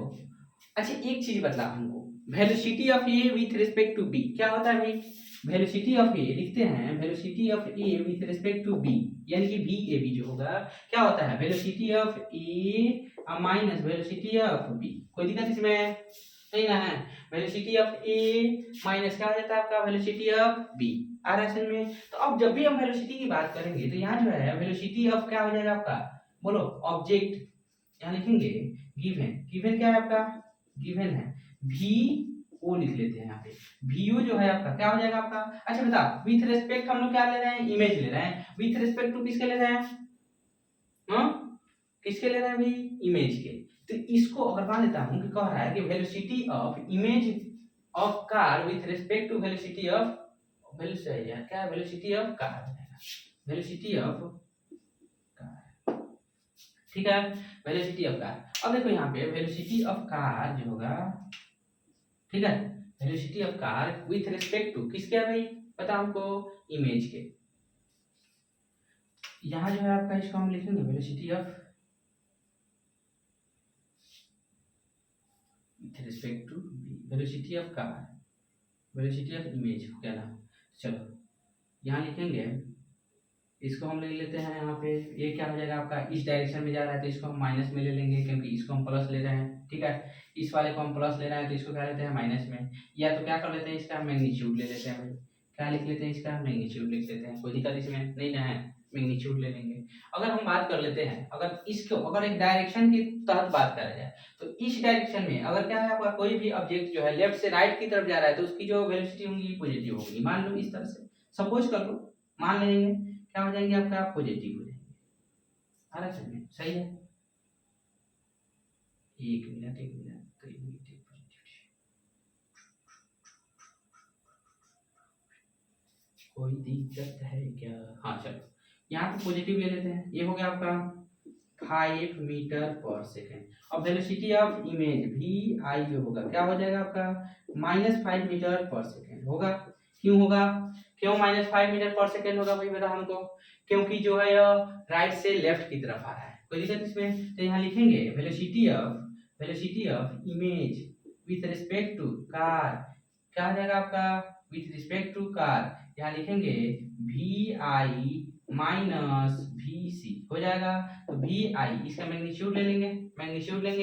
अच्छा एक चीज बतला हमको, velocity of A with respect to B क्या होता है भाई, वेलोसिटी ऑफ ए लिखते हैं, velocity of A with respect to B यानी कि बी ए बी जो होगा क्या होता है, velocity of A minus velocity of B. कोई दिक्कत इसमें नहीं ना है, वेलोसिटी ऑफ ए माइनस क्या हो जाता है आपका, वेलोसिटी ऑफ बी आ रहा है समझ में। तो अब जब भी हम वेलोसिटी की बात करेंगे तो यहाँ जो है वेलोसिटी ऑफ क्या हो जाएगा आपका, बोलो ऑब्जेक्ट, यहाँ लिखेंगे गिवन क्या है आपका, गिवन है वी ओ लिख लेते हैं यहाँ पे, वी ओ जो है आपका क्या हो जाएगा आपका। अच्छा बता, विथ रिस्पेक्ट हम लोग क्या ले रहे हैं, इमेज ले रहे हैं, विथ रिस्पेक्ट टू किसके ले रहे हैं, हाँ किसके ले रहे हैं भाई, इमेज के। तो इसको अगर मान लेता हूँ कि कह रहा है कि velocity of image of car with respect to velocity of क्या है, velocity of car, velocity of car, ठीक है, वेलोसिटी ऑफ कार। अब देखो यहाँ पे वेलोसिटी ऑफ कार जो होगा, ठीक है, velocity of car with respect to किसके है भाई, पता हमको, इमेज के। यहाँ जो है आपका इसको हम लिखेंगे velocity of with respect to velocity of car, velocity of image क्या नाम, चलो यहाँ लिखेंगे, इसको हम ले लेते हैं यहाँ पे, ये क्या हो जाएगा आपका, इस डायरेक्शन में जा रहा है तो इसको हम माइनस में ले लेंगे क्योंकि इसको हम प्लस ले रहे हैं, ठीक है, इस वाले को हम प्लस ले रहे हैं तो इसको क्या लेते हैं माइनस में, या तो क्या कर लेते हैं इसका मैग्नीट्यूड ले लेते हैं भाई, क्या लिख लेते हैं इसका मैग्नीट्यूड लिख लेते हैं, कोई दिक्कत इसमें नहीं ना है, मैग्नीट्यूड ले लेंगे। अगर हम बात कर लेते हैं, अगर इसको अगर एक डायरेक्शन की तहत बात करा जाए तो इस डायरेक्शन में अगर क्या है आपका, कोई भी ऑब्जेक्ट जो है लेफ्ट से राइट की तरफ जा रहा है तो उसकी जो वेलोसिटी होगी पॉजिटिव होगी, मान लो इस तरह से, सपोज कर लो, मान लेंगे क्या हो जाएंगे आपका, पॉजिटिव हो जाएंगे, आ रहा है सही है, एक मिनट कोई दिक्कत है क्या, हाँ चलो यहाँ पे पॉजिटिव ले लेते हैं, ये हो गया आपका 5 मीटर पर सेकेंड। अब वेलोसिटी ऑफ इमेज वी आई जो होगा क्या हो जाएगा आपका, -5 मीटर पर सेकेंड होगा। क्यों होगा, क्यों -5 मीटर पर सेकेंड होगा भाई बता हमको, क्योंकि जो है राइट से लेफ्ट की तरफ आ रहा है, कोई दिक्कत इसमें। तो यहाँ लिखेंगे velocity of image with respect to car क्या हो जाएगा आपका, विथ रिस्पेक्ट टू कार, यहाँ लिखेंगे वी आई माइनस वी सी हो जाएगा। तो वी आई इसका मैग्नीट्यूड ले लेंगे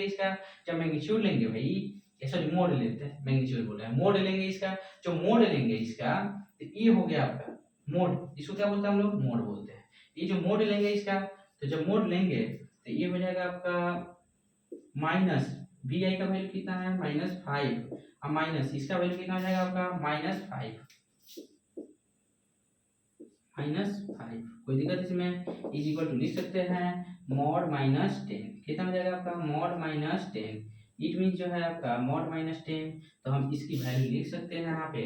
इसका, जब मैग्नीट्यूड लेंगे भाई, सॉरी मोड लेते हैं, मैग्नीट्यूड बोल रहे हैं, मोड लेंगे इसका, जो मोड लेंगे इसका तो ये हो गया आपका मोड, इसको क्या बोलते हैं हम लोग, मोड बोलते हैं। ये जो मोड लेंगे इसका, तो जब मोड लेंगे तो ये हो जाएगा आपका माइनस वी आई का वैल्यू कितना है, -5, और माइनस इसका वैल्यू कितना हो जाएगा आपका, -5 कोई दिक्कत इसमें, इज इक्वल टू लिख सकते हैं मॉड -10, कितना हो जाएगा आपका, मॉड -10, इट मीन जो है आपका मॉड -10, तो हम इसकी वैल्यू लिख सकते हैं यहाँ पे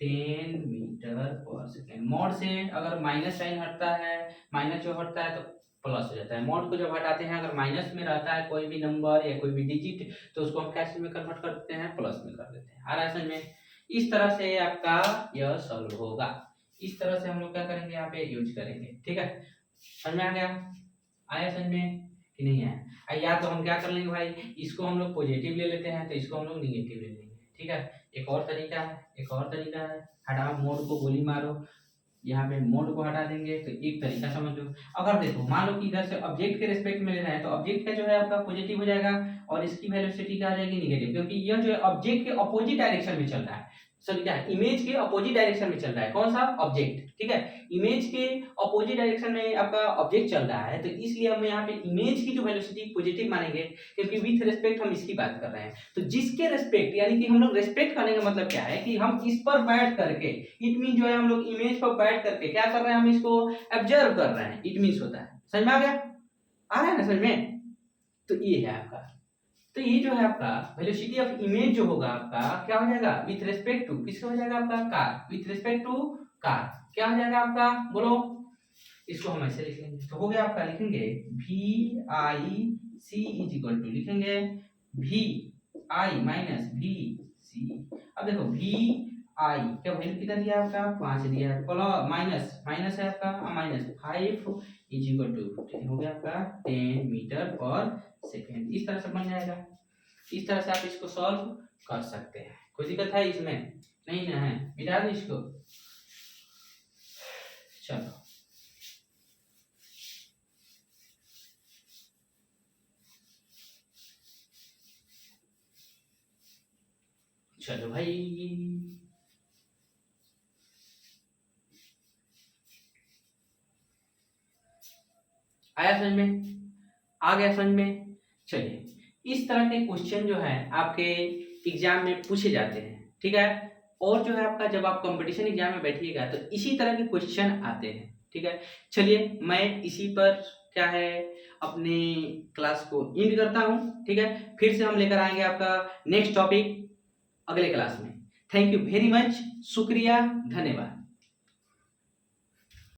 10 मीटर पर सेकेंड। मॉड से अगर माइनस साइन हटता है, माइनस जो हटता है तो प्लस हो जाता है, मॉड को जब हटाते हैं अगर माइनस में रहता है कोई भी नंबर या कोई भी डिजिट तो उसको हम कैसे में कन्वर्ट कर देते हैं, प्लस में कर देते हैं, आ रहा है समझ में। इस तरह से आपका यह सॉल्व होगा, इस तरह से हम लोग क्या करेंगे यहाँ पे यूज करेंगे, ठीक है, समझ में आ गया, आया समझ में कि नहीं आया। या तो हम क्या कर लेंगे भाई, इसको हम लोग पॉजिटिव ले लेते हैं तो इसको हम लोग निगेटिव ले लेंगे, ठीक है। एक और तरीका है, हटाओ मोड को गोली मारो, यहाँ पे मोड को हटा देंगे तो एक तरीका समझ लो। अगर देखो मान लो कि इधर से ऑब्जेक्ट के रिस्पेक्ट में ले रहे हैं तो ऑब्जेक्ट का जो है आपका पॉजिटिव हो जाएगा और इसकी वेलोसिटी क्या आ जाएगी, निगेटिव, क्योंकि यह जो है ऑब्जेक्ट के अपोजिट डायरेक्शन में चल रहा है। सॉरी क्या है, इमेज के अपोजिट डायरेक्शन में चल रहा है, कौन सा, ऑब्जेक्ट, ठीक है, इमेज के अपोजिट डायरेक्शन में आपका ऑब्जेक्ट चल रहा है, तो इसलिए हम यहाँ पे इमेज की जो वेलोसिटी पॉजिटिव मानेंगे, क्योंकि विथ रिस्पेक्ट हम इसकी बात कर रहे हैं। तो जिसके रिस्पेक्ट, यानी कि हम लोग रिस्पेक्ट करने का मतलब क्या है कि हम इस पर बैठ करके, इट मीन जो है हम लोग इमेज पर बैठ करके क्या कर रहे हैं, हम इसको ऑब्जर्व कर रहे हैं, इट मीन होता है। समझ में आ गया, आ रहा है ना समझ में? तो ये है आपका, तो ये जो है आपका वेलोसिटी ऑफ इमेज जो होगा आपका क्या हो जाएगा, विथ रिस्पेक्ट टू किसका हो जाएगा आपका, car, with respect to car क्या हो जाएगा आपका, बोलो। इसको हम ऐसे लिख लेंगे, तो हो गया आपका, लिखेंगे V I C is equal to, लिखेंगे V I minus V C. अब देखो वी आई क्या वैल्यू कितना दिया आपका, 5 दिया है, प्लस माइनस माइनस है आपका, माइनस 5 इज इक्वल टू हो गया आपका 10 मीटर पर सेकेंड। इस तरह से बन जाएगा, इस तरह से आप इसको सॉल्व कर सकते हैं। कोई दिक्कत है इसमें? नहीं ना है, मिटा दो इसको। चलो चलो भाई, आया समझ में, आ गया समझ में? चलिए, इस तरह के क्वेश्चन जो है आपके एग्जाम में पूछे जाते हैं, ठीक है। और जो है आपका जब आप कंपटीशन एग्जाम में बैठिएगा तो इसी तरह के क्वेश्चन आते हैं, ठीक है। चलिए मैं इसी पर क्या है अपने क्लास को एंड करता हूँ, ठीक है। फिर से हम लेकर आएंगे आपका नेक्स्ट टॉपिक अगले क्लास में। थैंक यू वेरी मच, शुक्रिया, धन्यवाद।